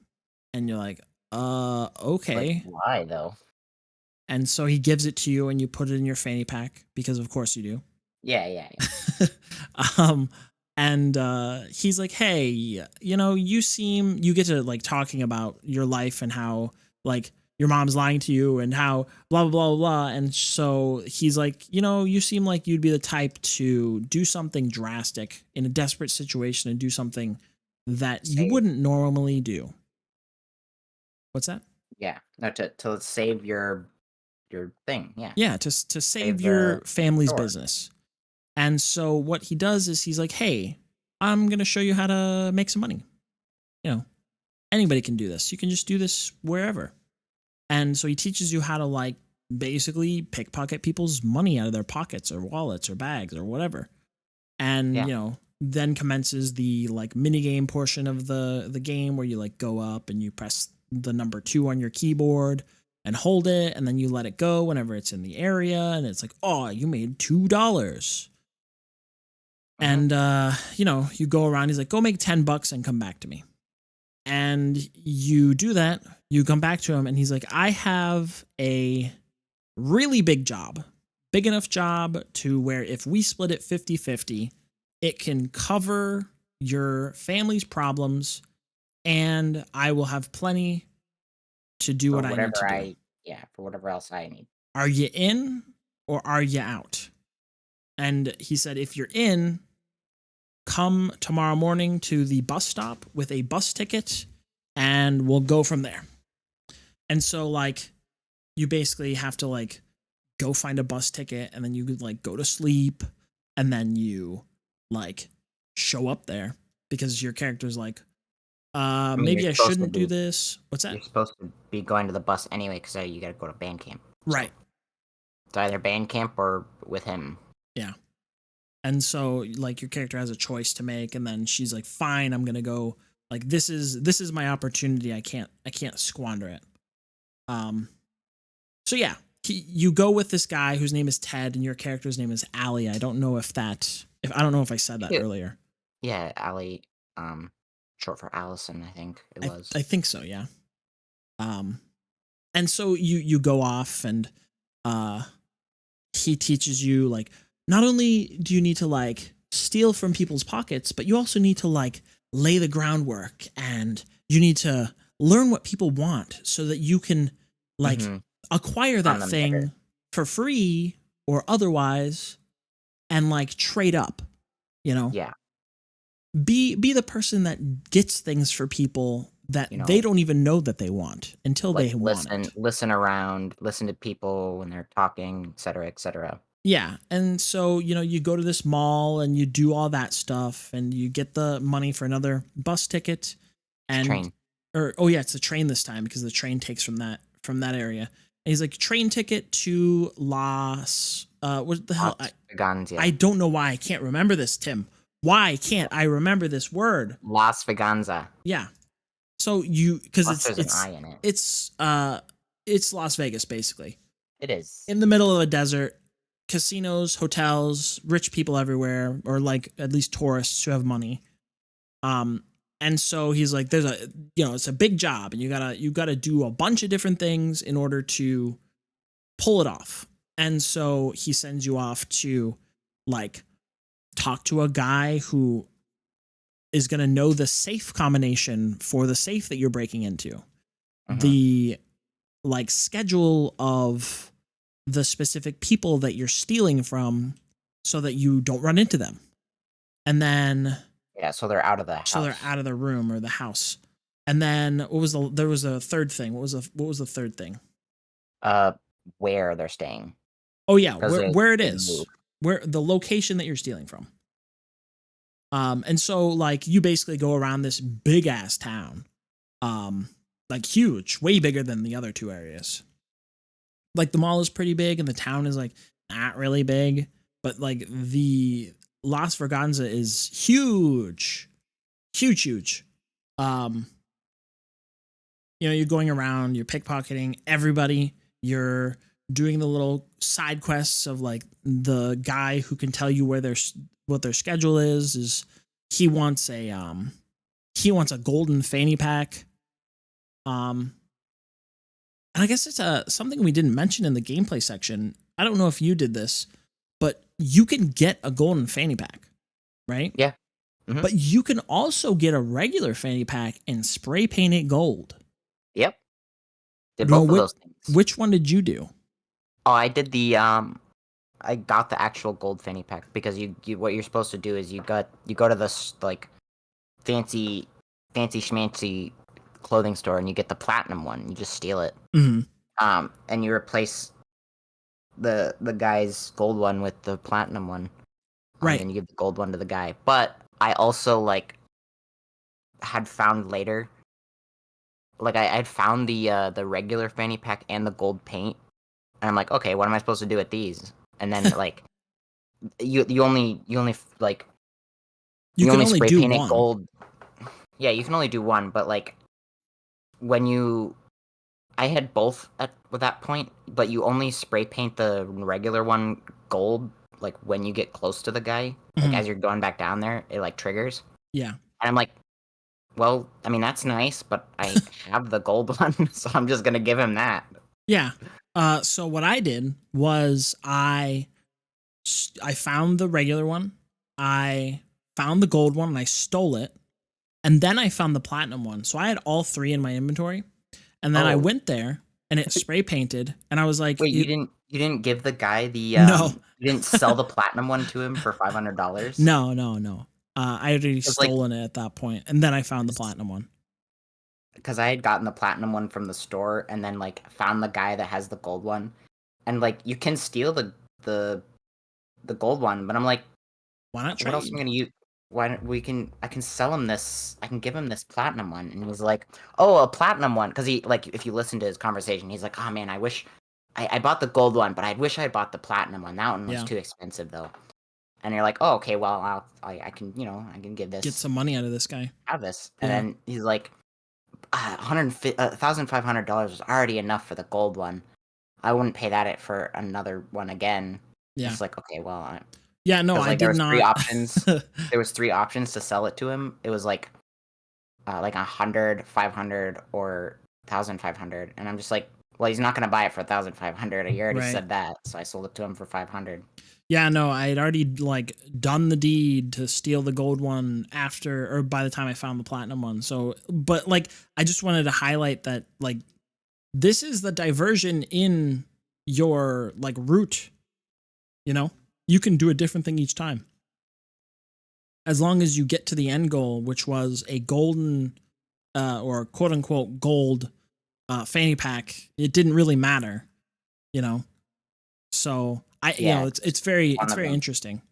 And you're like, okay. Like, why though? And so he gives it to you, and you put it in your fanny pack, because of course you do. Yeah. And he's like, hey, you get to like talking about your life and how like your mom's lying to you and how blah, blah, blah, blah. And so he's like, you seem like you'd be the type to do something drastic in a desperate situation and do something that you wouldn't normally do. What's that? Yeah. No, to save your thing. Yeah. Yeah. To save your family's business. And so what he does is he's like, hey, I'm going to show you how to make some money. Anybody can do this. You can just do this wherever. And so he teaches you how to like basically pickpocket people's money out of their pockets or wallets or bags or whatever. And, then commences the like mini game portion of the game, where you like go up and you press the number 2 on your keyboard and hold it. And then you let it go whenever it's in the area. And it's like, oh, you made $2. And, you go around, he's like, go make $10 and come back to me. And you do that. You come back to him, and he's like, I have a really big job, big enough job to where if we split it 50-50, it can cover your family's problems, and I will have plenty to do what I need to do. Yeah, for whatever else I need. Are you in or are you out? And he said, if you're in, come tomorrow morning to the bus stop with a bus ticket, and we'll go from there. And so like you basically have to like go find a bus ticket, and then you could like go to sleep, and then you like show up there because your character's like, maybe I shouldn't do this. What's that? You're supposed to be going to the bus anyway, because you got to go to band camp. Right. It's either band camp or with him. Yeah. And so like your character has a choice to make, and then she's like, fine, I'm going to go. Like, this is my opportunity. I can't squander it. So yeah, you go with this guy whose name is Ted, and your character's name is Allie. I don't know if I said that earlier. Yeah, Allie, short for Allison, I think it was. I think so, yeah. And so you go off, and he teaches you like, not only do you need to like steal from people's pockets, but you also need to like lay the groundwork, and you need to learn what people want so that you can like Mm-hmm. acquire On that them thing better. for free or otherwise and like trade up, you know. Yeah. Be the person that gets things for people that You they know, don't even know that they want until like they want it. listen around, listen to people when they're talking, et cetera, et cetera. Yeah. And so, you know, you go to this mall and you do all that stuff and you get the money for another bus ticket It's and train. or oh yeah, it's a train this time because the train takes from that area. And he's like, train ticket to Las what the hell? Las Veganza. I don't know why I can't remember this, Tim. Why can't I remember this word? Las Veganza. Yeah. So you because Plus there's an I in it. it's Las Vegas basically. It is. In the middle of a desert, casinos, hotels, rich people everywhere, or like at least tourists who have money. And so he's like, there's a it's a big job, and you gotta do a bunch of different things in order to pull it off. And so he sends you off to like talk to a guy who is gonna know the safe combination for the safe that you're breaking into. Mhm. The like schedule of the specific people that you're stealing from so that you don't run into them. And then Yeah, so they're out of the house. so they're out of the room or the house. And then there was a third thing. What was the third thing? Where they're staying. Oh yeah, 'Cause where it they is. move. Where the location that you're stealing from. And so like you basically go around this big ass town. Like huge, way bigger than the other two areas. Like the mall is pretty big and the town is like not really big, but like the Las Verganza is huge. Huge. Um you're going around, you're pickpocketing everybody, you're doing the little side quests of like the guy who can tell you what their schedule is he wants a golden fanny pack. And I guess it's something we didn't mention in the gameplay section. I don't know if you did this, but you can get a golden fanny pack, right? Yeah. Mhm. But you can also get a regular fanny pack and spray paint it gold. Yep. Did You know, both of those things. which one did you do? Oh, I did the I got the actual gold fanny pack because you what you're supposed to do is you go to this like fancy schmancy clothing store and you get the platinum one. You just steal it. Mm-hmm. And you replace the guy's gold one with the platinum one. Right. And you give the gold one to the guy. But I also like had found later, like I had found the regular fanny pack and the gold paint, and I'm like, okay, what am I supposed to do with these? And then like you only like You can only spray do paint it one. gold. Yeah, you can only do one, but like I had both at that point, but you only spray paint the regular one gold like when you get close to the guy. Like Mhm. as you're going back down there, it like triggers. Yeah. And I'm like, well, I mean that's nice, but I have the gold one, so I'm just gonna give him that. Yeah. So what I did was I found the regular one, I found the gold one, and I stole it, and then I found the platinum one. So I had all three in my inventory, and then I Oh. went there and it spray painted, and I was like, Wait, you didn't give the guy the No. you didn't sell the platinum one to him for $500? No. I had already It's like- stolen it at that point, and then I found the platinum one. Because I had gotten the platinum one from the store and then like found the guy that has the gold one, and like you can steal the gold one, but I'm like, Why not trade? what else am I gonna use? Why don't I can sell him this, I can give him this platinum one, and he's like, oh, a platinum one, because he like if you listen to his conversation, he's like, oh man, I wish I bought the gold one, but I wish I bought the platinum one. That one was too expensive though. And you're like, oh okay, well I can I can give this, Get some money out of this guy. Have this, and then he's like, $1,500 was already enough for the gold one. I wouldn't pay that for another one again. Yeah. It's like, okay, well, yeah, no, I did not. 3 options. There was 3 options to sell it to him. It was like 100, 500, or 1,500, and I'm just like, well, he's not gonna buy it for 1,500. I already said that, so I sold it to him for 500. Yeah, no, I had already like done the deed to steal the gold one after or by the time I found the platinum one. So, but like I just wanted to highlight that like this is the diversion in your like route, you know? You can do a different thing each time. As long as you get to the end goal, which was a golden or quote unquote gold fanny pack, it didn't really matter, you know? So Yeah, it's just very one of them. interesting.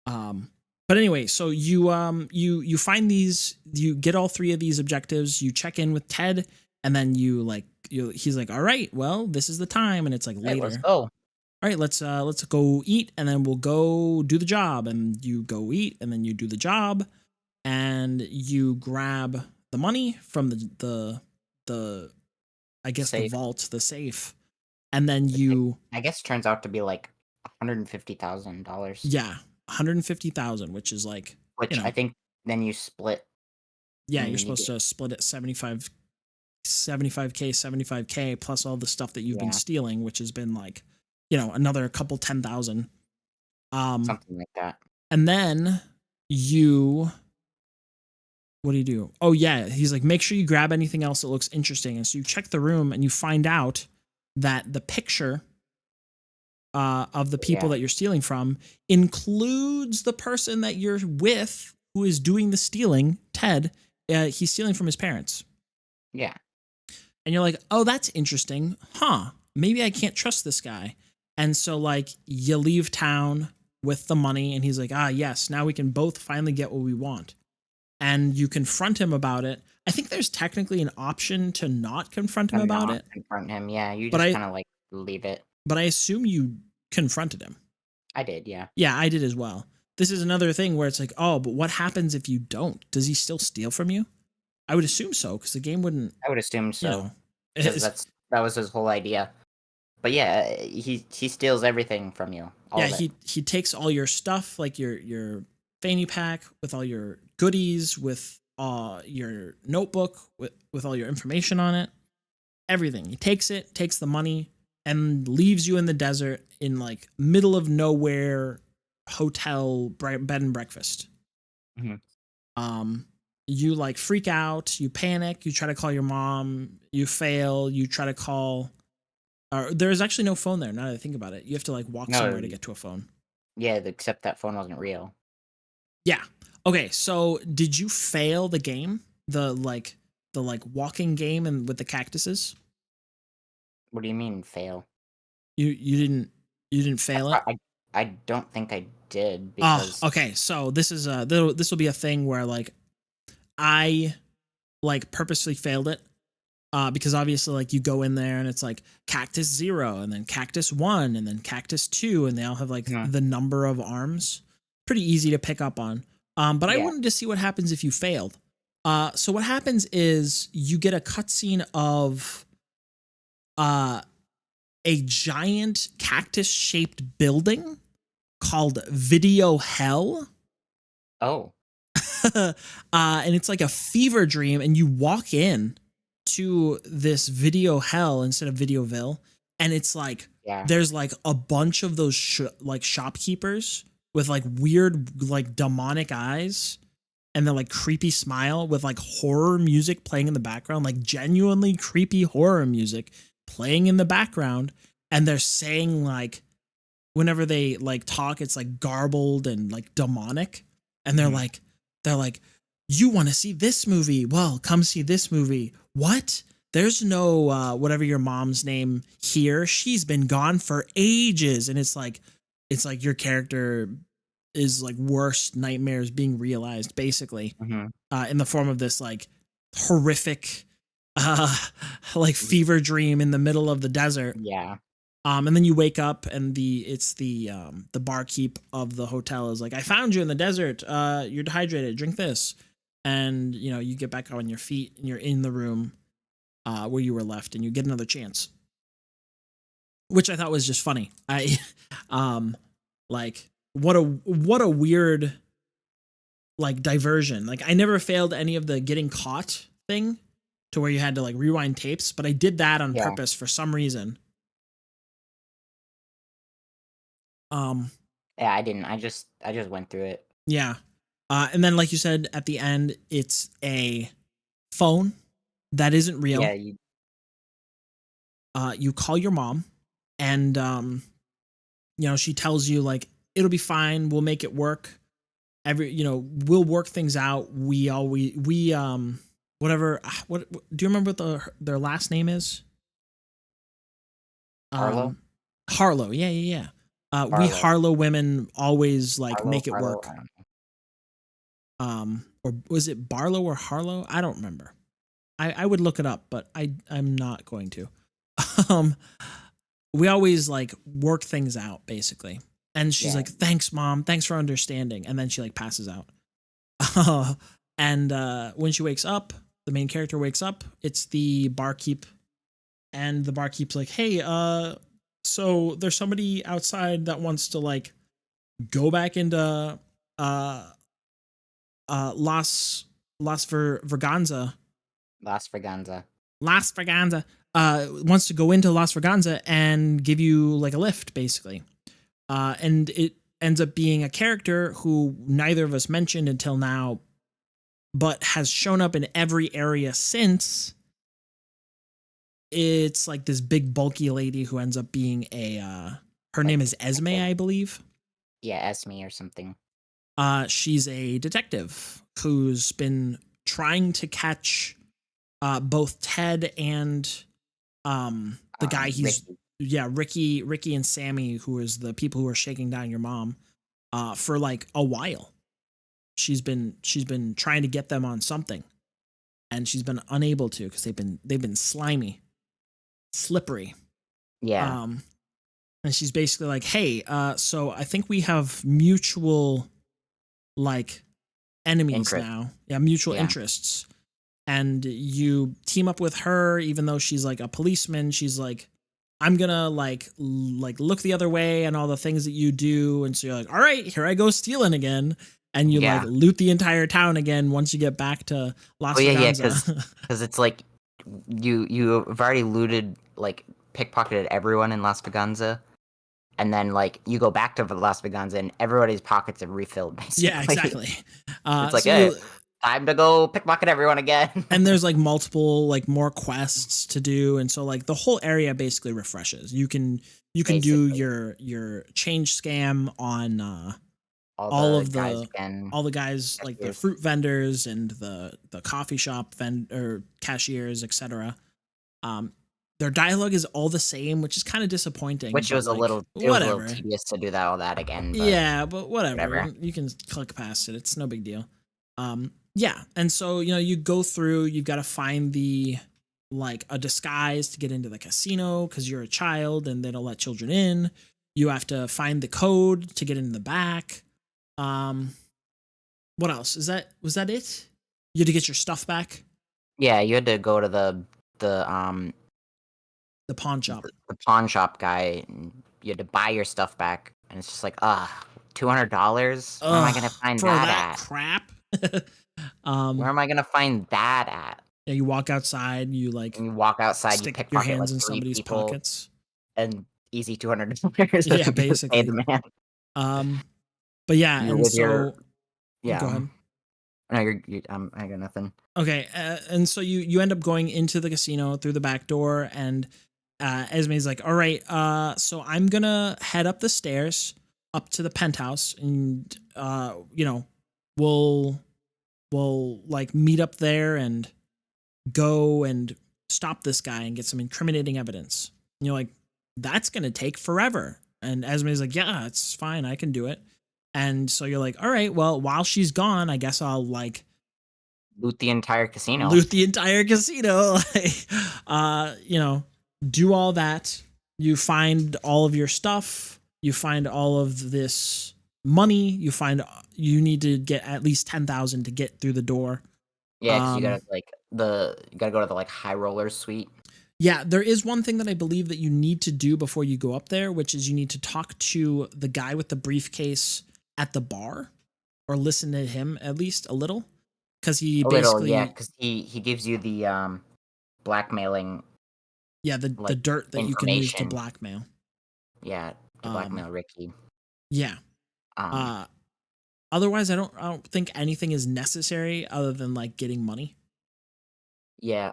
But anyway, so you find these, you get all three of these objectives, you check in with Ted, and then he's like, all right, well, this is the time, and it's like Right, let's later. go. All right, let's go eat, and then we'll go do the job, and you go eat, and then you do the job, and you grab the money from the I guess the Safe. vault, the safe, and then Which you I guess turns out to be like $150,000, yeah, 150,000, which is like, you which know, I think then you split yeah, you're and you supposed get to split it 75k plus all the stuff that you've been yeah, stealing, which has been like, you know, another couple 10,000. something like that. And then you what do you do? Oh yeah, he's like, make sure you grab anything else that looks interesting. And so you check the room and you find out that the picture of the people Yeah, that you're stealing from includes the person that you're with who is doing the stealing, Ted. He's stealing from his parents. yeah, And you're like, oh, that's interesting. Huh. Maybe I can't trust this guy. And so, like, you leave town with the money, and he's like, ah, yes, now we can both finally get what we want. And you confront him about it. I think there's technically an option to not confront him and about not it, confront him. Yeah, you but just I kind of like leave it. assume you confronted him. I did, yeah. Yeah, I did as well. This is another thing where it's like, oh, but what happens if you don't? Does he still steal from you? I would assume so, because the game wouldn't, I would assume you so know, because that was his whole idea. But yeah, he steals everything from you, all yeah, of it. he takes all your stuff, like your fanny pack with all your goodies, with your notebook with all your information on it, everything. He takes it, takes the money, and leaves you in the desert in like middle of nowhere hotel bed and breakfast. Hmm. You like freak out, you panic, you try to call your mom, you fail, you try to call. There's actually no phone there. Now that I think about it, you have to like walk somewhere No, to get to a phone. yeah, except that phone wasn't real. Yeah. Okay. So did you fail the game? The like walking game and with the cactuses? What do you mean fail? You didn't fail it? I don't think I did Oh, because okay. So this is this will be a thing where like I like purposely failed it. Because obviously like you go in there and it's like cactus 0 and then cactus 1 and then cactus 2 and they all have like Mhm. the number of arms. Pretty easy to pick up on. But I Yeah. wanted to see what happens if you failed. So what happens is you get a cutscene of uh, a giant cactus shaped building called Video Hell. Oh, And it's like a fever dream, and you walk in to this Video Hell instead of Videoville, and it's like yeah. there's like a bunch of those like shopkeepers with like weird like demonic eyes and then like creepy smile with like horror music playing in the background, like genuinely creepy horror music playing in the background, and they're saying like whenever they like talk, it's like garbled and like demonic, and Mhm. they're like, you want to see this movie? Well, come see this movie. What? There's no whatever your mom's name here. She's been gone for ages, and it's like your character is like worst nightmares being realized, basically, Mhm. in the form of this like horrific, uh, like Yeah. fever dream in the middle of the desert. Yeah. And then you wake up and the barkeep of the hotel is like, I found you in the desert. You're dehydrated. Drink this. And you know, you get back on your feet and you're in the room where you were left, and you get another chance, which I thought was just funny. I like what a weird like diversion. Like I never failed any of the getting caught thing to where you had to like rewind tapes, but I did that on Yeah. purpose for some reason. Um, Yeah, I didn't. I just went through it. yeah. And then, like you said, at the end, it's a phone that isn't real. Yeah, you You call your mom, and she tells you like it'll be fine. We'll make it work. We'll work things out. We whatever. What do you remember what their last name is? Harlow? Harlow. Yeah, yeah, yeah. We Harlow. Harlow women always like Harlow, make it Harlow, work. Or was it Barlow or Harlow? I don't remember. I would look it up, but I'm not going to. um, we always like work things out basically. And she's Yeah. like, "Thanks, mom. Thanks for understanding." And then she like passes out. And when she wakes up, the main character wakes up. It's the barkeep, and the barkeep's like, "Hey, so there's somebody outside that wants to like go back into uh Verganza. Las Fraganza. Las Verganza wants to go into Las Verganza and give you like a lift, basically. And it ends up being a character who neither of us mentioned until now, but has shown up in every area since. It's like this big bulky lady who ends up being her name is Esme, I believe. Yeah, Esme or something. She's a detective who's been trying to catch both Ted and the guy Ricky and Sammy, who is the people who are shaking down your mom, for like a while. She's been trying to get them on something, and she's been unable to because they've been slimy, slippery. Yeah. And she's basically like, "Hey, so I think we have mutual like enemies Interest. now. Yeah, mutual Yeah. interests." And you team up with her, even though she's like a policeman. She's like, "I'm gonna like look the other way and all the things that you do." And so you're like, "All right, here I go stealing again." And you like Yeah. loot the entire town again once you get back to Las Oh yeah, yeah, Veganza. because it's like you've already looted, like pickpocketed everyone in Las Veganza, and then like you go back to Las Veganza and everybody's pockets have refilled Yeah, basically. exactly. It's like, So hey, you time to go pickpocket everyone again. and there's like multiple like more quests to do, and so like the whole area basically refreshes. You can do Basically, your change scam on all all the of guys the again. all the guys like the Cashiers. fruit vendors and the coffee shop or cashiers, etc. um their dialogue is all the same, which is kind of disappointing, Which but was a like little, it was a little whatever. tedious to do all that again, but Yeah, but whatever. whatever. You can click past it. It's no big deal. Yeah, and so you go through. You've got to find the like a disguise to get into the casino because you're a child and they don't let children in. You have to find the code to get into the back. Um, what else? Was that it? You had to get your stuff back. Yeah, you had to go to the The pawn shop. the pawn shop guy, and you had to buy your stuff back, and it's just like, $200. Where am I gonna Ugh, find for that that at? crap. Where am I gonna find that at? Yeah, you walk outside. You And like you walk outside, you stick your pickpocket hands like in 3 somebody's people, pockets. and easy $200 if Yeah, you just pay basically. the man. Um, but yeah, You're and with your, so yeah. go ahead. No, I got nothing. Okay, and so you end up going into the casino through the back door, and Esme's like, "All right, so I'm gonna head up the stairs up to the penthouse, and we'll like meet up there and go and stop this guy and get some incriminating evidence." And you're like, "That's gonna take forever." And Esme's like, "Yeah, it's fine, I can do it." And so you're like, "All right, well, while she's gone, I guess I'll like Loot the entire casino. loot the entire casino." Like, do all that. You find all of your stuff. You find all of this money. You need to get at least 10,000 to get through the door. Yeah, because you Um, gotta you gotta go to the like high roller suite. yeah, there is one thing that I believe that you need to do before you go up there, which is you need to talk to the guy with the briefcase at the bar, or listen to him at least a little, because he A little, yeah, basically, because he gives you the blackmailing yeah, the like dirt that you can use to information. blackmail. Yeah, to Um, blackmail Ricky. Yeah. Um, Otherwise, I don't think anything is necessary other than like getting money. yeah.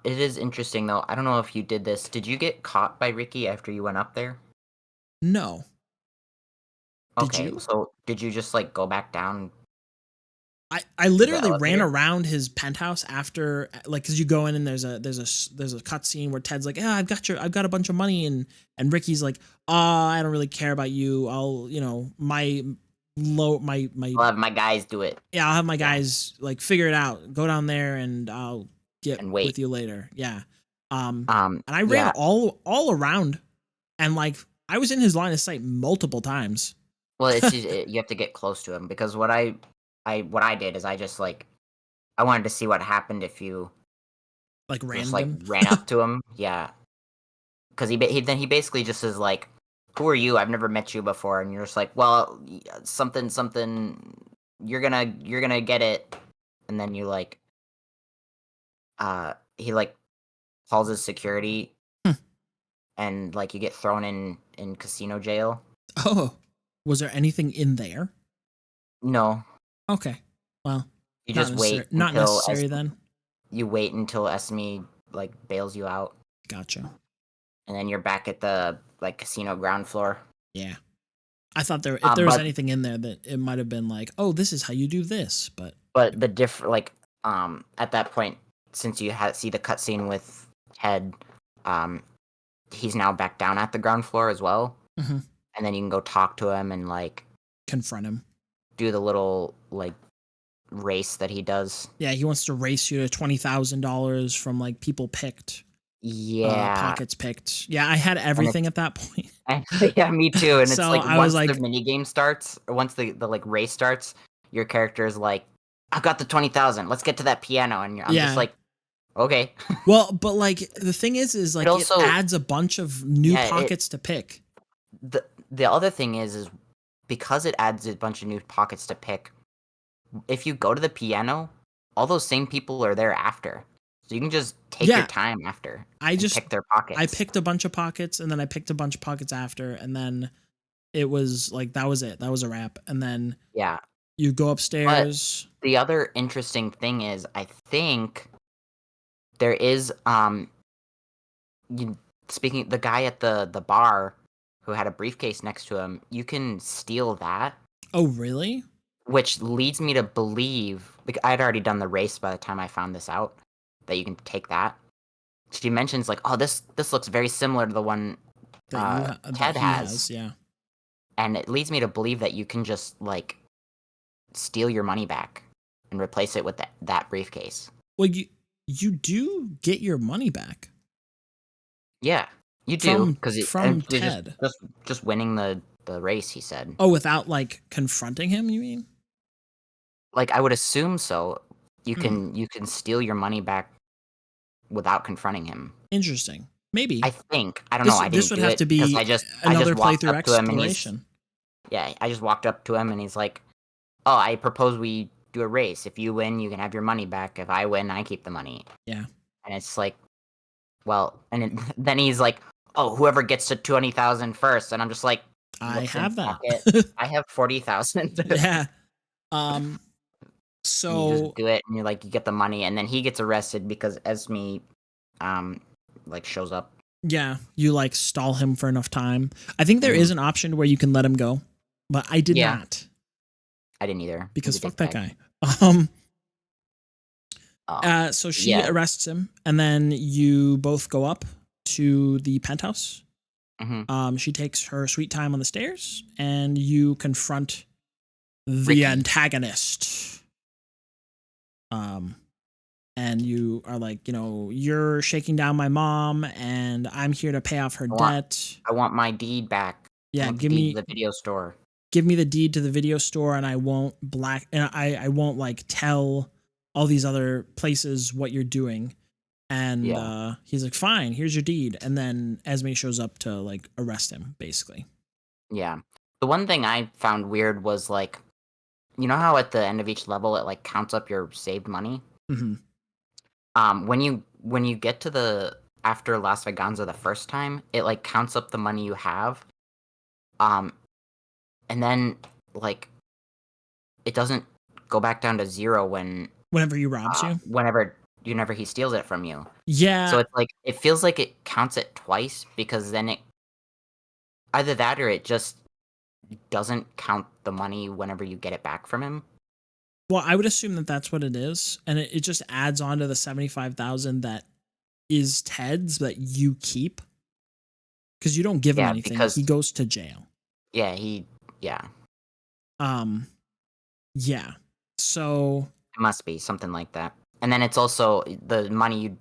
It is interesting though. I don't know if you did this. Did you get caught by Ricky after you went up there? No. Did Okay, you? so did you just like go back down I to the literally ran elevator? around his penthouse after, like, because you go in and there's a cutscene where Ted's like, yeah, I've got a bunch of money, and Ricky's like, I don't really care about you. I'll, my I'll have my guys do it. yeah, I'll have my Yeah, guys like figure it out. Go down there and I'll get and wait. with you later. Yeah. And I ran Yeah. all around, and like I was in his line of sight multiple times. Well, it's just, you have to get close to him because what I did is I just like I wanted to see what happened if you Like just like random. ran up to him. Yeah, because he basically just is like, "Who are you? I've never met you before," and you're just like, "Well, something something. You're gonna get it," and then you like he like calls his security and like you get thrown in casino jail. Oh, was there anything in there? No, Okay. Well, you not just necessary. wait Not necessary then. you wait until Esme like bails you out, Gotcha. and then you're back at the like casino ground floor. Yeah. I thought if there was But anything in there that it might have been like, oh, this is how you do this, but the like at that point, since you see the cutscene with Ted, um he's now back down at the ground floor as well, mhm, and then you can go talk to him and like confront him. do the little like race that he does. Yeah, he wants to race you to $20,000 from like people picked, Yeah, pockets picked. Yeah, I had and everything at that point. and yeah, me too. And it's So like I was once the like, mini game starts, or once the like race starts, your character is like, "I got the 20,000. Let's get to that piano." And I'm just yeah. like, "Okay." Well, but like the thing is It like it also, adds a bunch of new yeah, pockets to pick. the other thing is because it adds a bunch of new pockets to pick. If you go to the piano, all those same people are there after, so you can just take your Yeah, time after I and just pick their I pockets. picked a bunch of pockets, and then I picked a bunch of pockets after, and then it was like that was it. That was a wrap. And then Yeah, you go but upstairs. the other interesting thing is, I think there is you speaking the guy at the bar who had a briefcase next to him, you can steal that, Oh, really? which leads me to believe like I'd already done the race by the time I found this out that you can take that. She mentions like, "Oh, this looks very similar to the one That Ted he has," has, yeah. and it leads me to believe that you can just like steal your money back and replace it with that briefcase. Well, you do get your money back Yeah, you do from because from you're Ted. just winning the race. He said. Oh, without like confronting him, you mean? Like, I would assume so. Hmm. You can steal your money back without confronting him. Interesting. Maybe I think. I don't know, I this didn't would do have it to because be I just another walked playthrough up to him and he's exploration. yeah, I just walked up to him and he's like, "Oh, I propose we do a race. If you win, you can have your money back. If I win, I keep the money." Yeah, And it's like, well, and then he's like, "Oh, whoever gets to 20,000 first." And I'm just like, I looks in have that. pocket. I have 40,000. Yeah. Um. And you just So do it and you're like, you get the money and then he gets arrested because Esme um like shows up. yeah, you like stall him for enough time. I think there Mhm. is an option where you can let him go, but I did Yeah, not I didn't either. He's because a fuck that dickbag. guy. Um. Um, So she yeah. arrests him, and then you both go up to the penthouse. Mhm. She takes her sweet time on the stairs, and you confront the Ricky, antagonist. Um, and you are like, you're shaking down my mom, and I'm here to pay off her I want debt. I want my deed back. I Yeah, want the deed to the video store. give me the deed to the video store, and I won't like tell all these other places what you're doing. And Yeah. he's like, fine, here's your deed. And then Esme shows up to like arrest him, basically. Yeah. The one thing I found weird was like, you know how at the end of each level it like counts up your saved money? Hmm. When you get to the after Las Veganza the first time, it like counts up the money you have. Um and then like it doesn't go back down to 0 whenever he robs you. whenever he steals it from you. Yeah. So it's like it feels like it counts it twice, because then it either that or it just doesn't count the money whenever you get it back from him. Well, I would assume that that's what it is, and it just adds on to the 75,000 that is Ted's that you keep, because you don't give him anything. Because he goes to jail. Yeah. Yeah. So It must be something like that. And then it's also the money you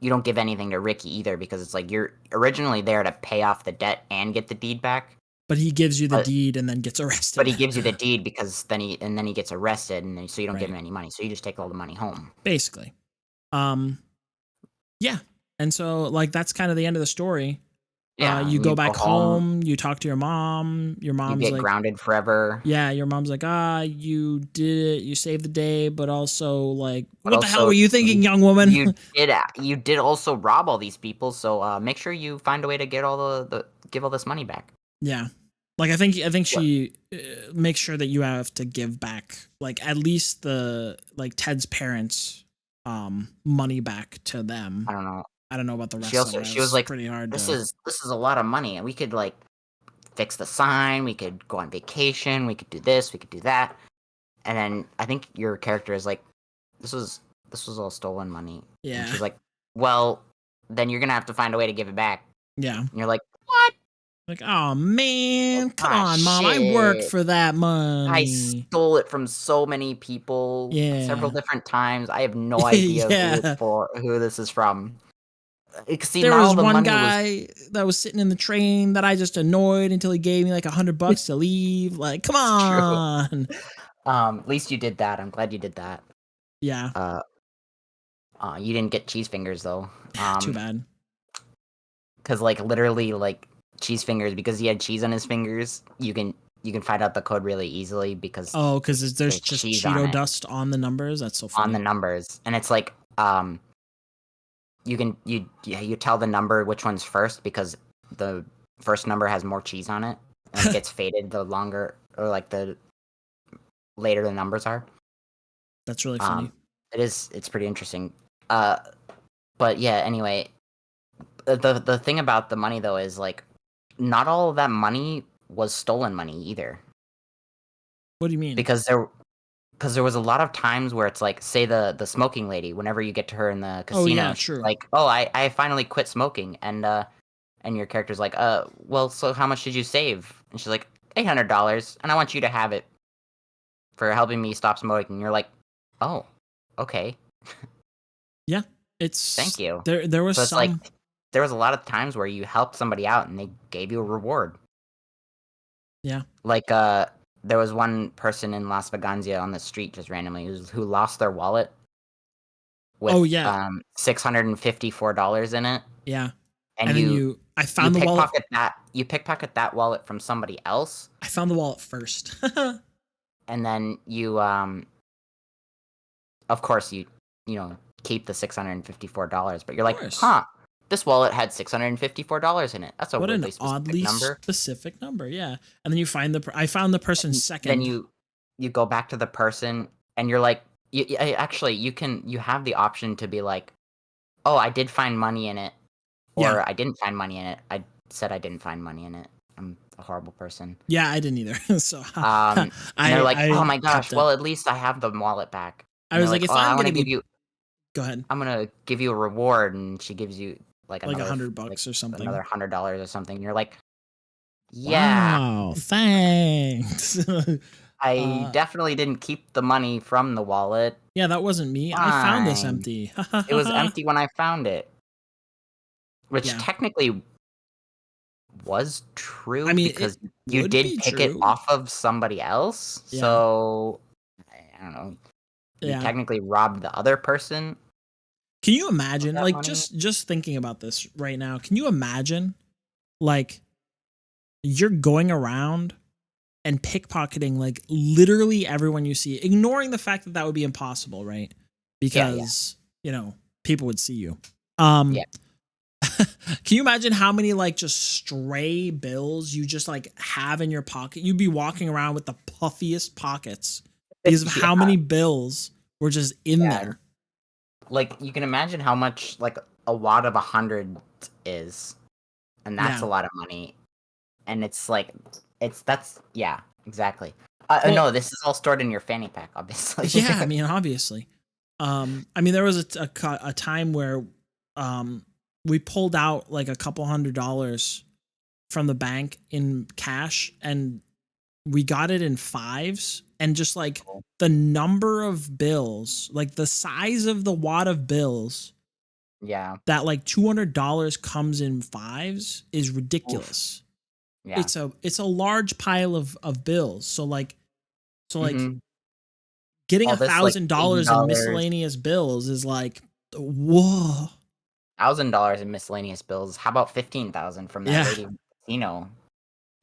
don't give anything to Ricky either, because it's like you're originally there to pay off the debt and get the deed back. But he gives you the deed and then gets arrested. But he gives you the deed because then he gets arrested, and then, so you don't give him any money. So you just take all the money home. Basically. Yeah. And so like that's kind of the end of the story. Yeah. You go back home, you talk to your mom. Your mom's you get grounded forever. Yeah, your mom's like, you did it, you saved the day, but also like, what the hell were you thinking, young woman? You did also rob all these people, so make sure you find a way to get give all this money back. Yeah. Like I think she makes sure that you have to give back like at least the like Ted's parents money back to them. I don't know about the rest of it. She was like, pretty hard. This is a lot of money, and we could like fix the sign, we could go on vacation, we could do this, we could do that. And then I think your character is like, this was all stolen money. Yeah. And she's like, well, then you're gonna have to find a way to give it back. Yeah. And you're like, what? Like, oh man, come on, Mom. I worked for that money. I stole it from so many people several different times. I have no idea who this is from. See, there was one guy that was sitting in the train that I just annoyed until he gave me like $100 to leave. Like, come on. At least you did that. I'm glad you did that. Yeah. You didn't get cheese fingers though. Too bad. Because like literally like cheese fingers, because he had cheese on his fingers, you can find out the code really easily because there's just Cheeto dust on the numbers. That's so funny. On the numbers, and it's like you tell the number which one's first, because the first number has more cheese on it, and it gets faded the longer, or like the later the numbers are. That's really funny. It's pretty interesting. But yeah, anyway, the thing about the money though is like not all of that money was stolen money either. What do you mean? Because there was a lot of times where it's like, say the smoking lady, whenever you get to her in the casino, true. Like, I finally quit smoking, and your character's like, well, so how much did you save? And she's like, $800, and I want you to have it for helping me stop smoking. And you're like, oh, okay. Yeah, thank you. There was like there was a lot of times where you helped somebody out and they gave you a reward. Yeah. Like there was one person in Las Vegansia on the street just randomly who lost their wallet with $654 in it. Yeah. And then I found the wallet. You pickpocket that wallet from somebody else. I found the wallet first. And then you of course you keep the $654, but you're like, this wallet had $654 in it. That's a weirdly specific number. Yeah. And then you find I found the person second. Then you go back to the person and you're like, you have the option to be like, oh, I did find money in it, or I didn't find money in it. I said I didn't find money in it. I'm a horrible person. Yeah, I didn't either. So and they're like, oh my gosh, well, at least I have the wallet back. And I was like, if I'm gonna give you, go ahead. I'm gonna give you a reward, and she gives you like another $100 or something, another $100 or something. And you're like, yeah, wow, thanks. I definitely didn't keep the money from the wallet. Yeah, that wasn't me. Fine. I found this empty. It was empty when I found it, which technically was true. I mean, because you did pick it off of somebody else. Yeah. So I don't know. You technically robbed the other person. Can you imagine, like, just thinking about this right now, can you imagine, like, you're going around and pickpocketing, like, literally everyone you see, ignoring the fact that would be impossible, right? Because, people would see you. Can you imagine how many like just stray bills you just like have in your pocket? You'd be walking around with the puffiest pockets because of how Yeah, many bills were just in yeah. there. Like you can imagine how much like a wad of 100 is, and that's a Yeah. lot of money. And it's like yeah, exactly. Well, No, this is all stored in your fanny pack, obviously. yeah, I mean, obviously. I mean, there was a time where we pulled out like a couple $100 from the bank in cash and we got it in fives and just like the number of bills, like the size of the wad of bills Yeah. that like $200 comes in fives is Oof. ridiculous. Yeah. It's a large pile of bills. So Mm-hmm. getting All this like $1,000 in $80, miscellaneous bills is like whoa. $1,000 in miscellaneous bills. How about 15,000 from that Yeah, lady in the casino?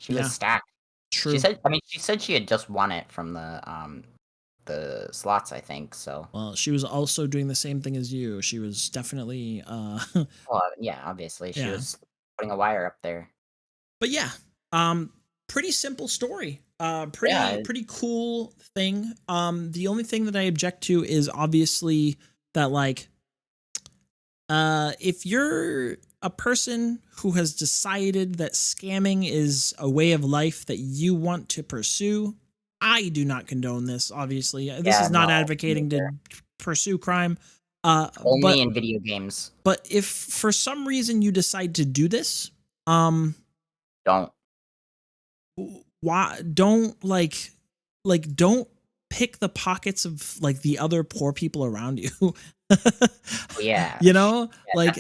She was yeah, stacked. She true. said, I mean, she said she had just won it from the slots, I think. So, Well, she was also doing the same thing as you. She was definitely well, yeah, obviously she yeah. was putting a wire up there. But yeah, pretty simple story. Yeah, Pretty cool thing. The only thing that I object to is obviously that like if you're a person who has decided that scamming is a way of life that you want to pursue, I do not condone this. Obviously, this yeah, is not no, me advocating to neither. pursue crime. Only But in video games. if for some reason you decide to do this, um, Don't. why don't pick the pockets of like the other poor people around you. Yeah, You know, yeah, like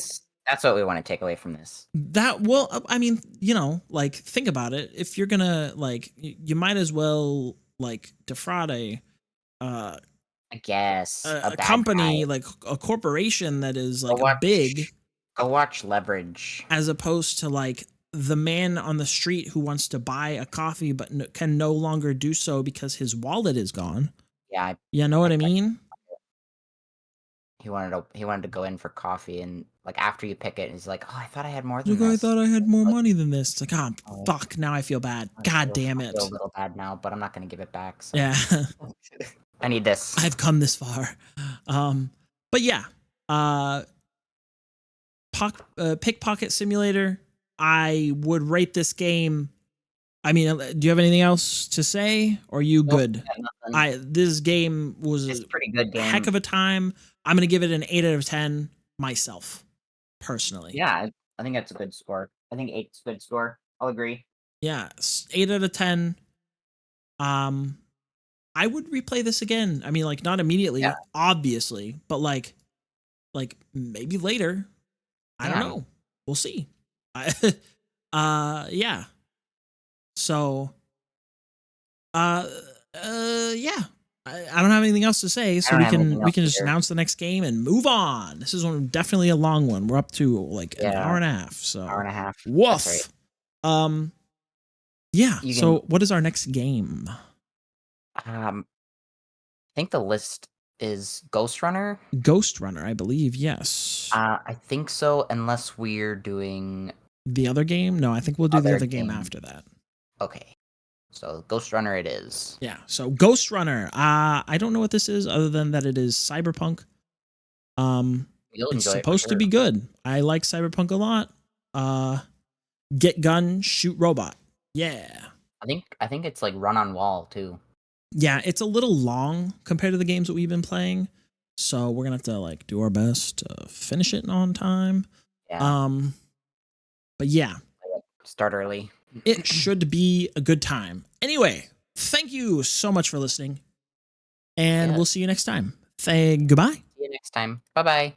that's what we want to take away from this. that. Well, I mean, you know, like think about it. If you're gonna like, you might as well like defraud uh, I guess a a bad guy. company, like a corporation that is Go like big, watch, go watch Leverage. as opposed to like the man on the street who wants to buy a coffee but can no longer do so because his wallet is gone. Yeah, You know what I I mean? he wanted to go in for coffee, and like after you pick it, he's like, "Oh, I thought I had more Look, than I this." thought I had more Like, money than this. It's like, oh, oh, fuck. Now I feel bad. God damn I feel a it. little bad now, but I'm not gonna give it back. So Yeah. I need this. I've come this far. Um, but yeah, uh, Pickpocket Simulator. I would rate this game. I mean, do you have anything else to say? Or are you Nope, good? got nothing. This game It's was a pretty good a heck game. of a time. I'm gonna give it an 8 out of 10 myself, personally. Yeah, I think that's a good score. I think 8's a good score. I'll agree. Yeah, 8 out of 10. Um, I would replay this again. I mean, like not Yeah, immediately, obviously, but like maybe later. I don't yeah. know. We'll see. I, yeah. So, uh, yeah. I don't have anything else to say, I so don't we have can anything we else can just either. announce the next game and move on. This is definitely a long one. We're up to like an Yeah, hour and a half. hour So, and a half. That's right. woof. Um, yeah. You can. So, what is our next game? I think the list is Ghost Runner. Ghost Runner, I believe. Yes. I think so, unless we're doing The other game? No, I think we'll do the other other game game. after that. Okay, so Ghost Runner it is. Yeah. So Ghost Runner. I don't know what this is other than that it is cyberpunk. Um, You'll it's enjoy it for supposed to sure. be good. I like cyberpunk a lot. Get gun, shoot robot. Yeah. I think it's like run on wall too. Yeah, it's a little long compared to the games that we've been playing. So we're gonna have to like do our best to finish it on time. Yeah, Um, but yeah, start early. it should be a good time. Anyway, thank you so much for listening, and Yeah. we'll see you next time. Say goodbye. See you next time. Bye bye.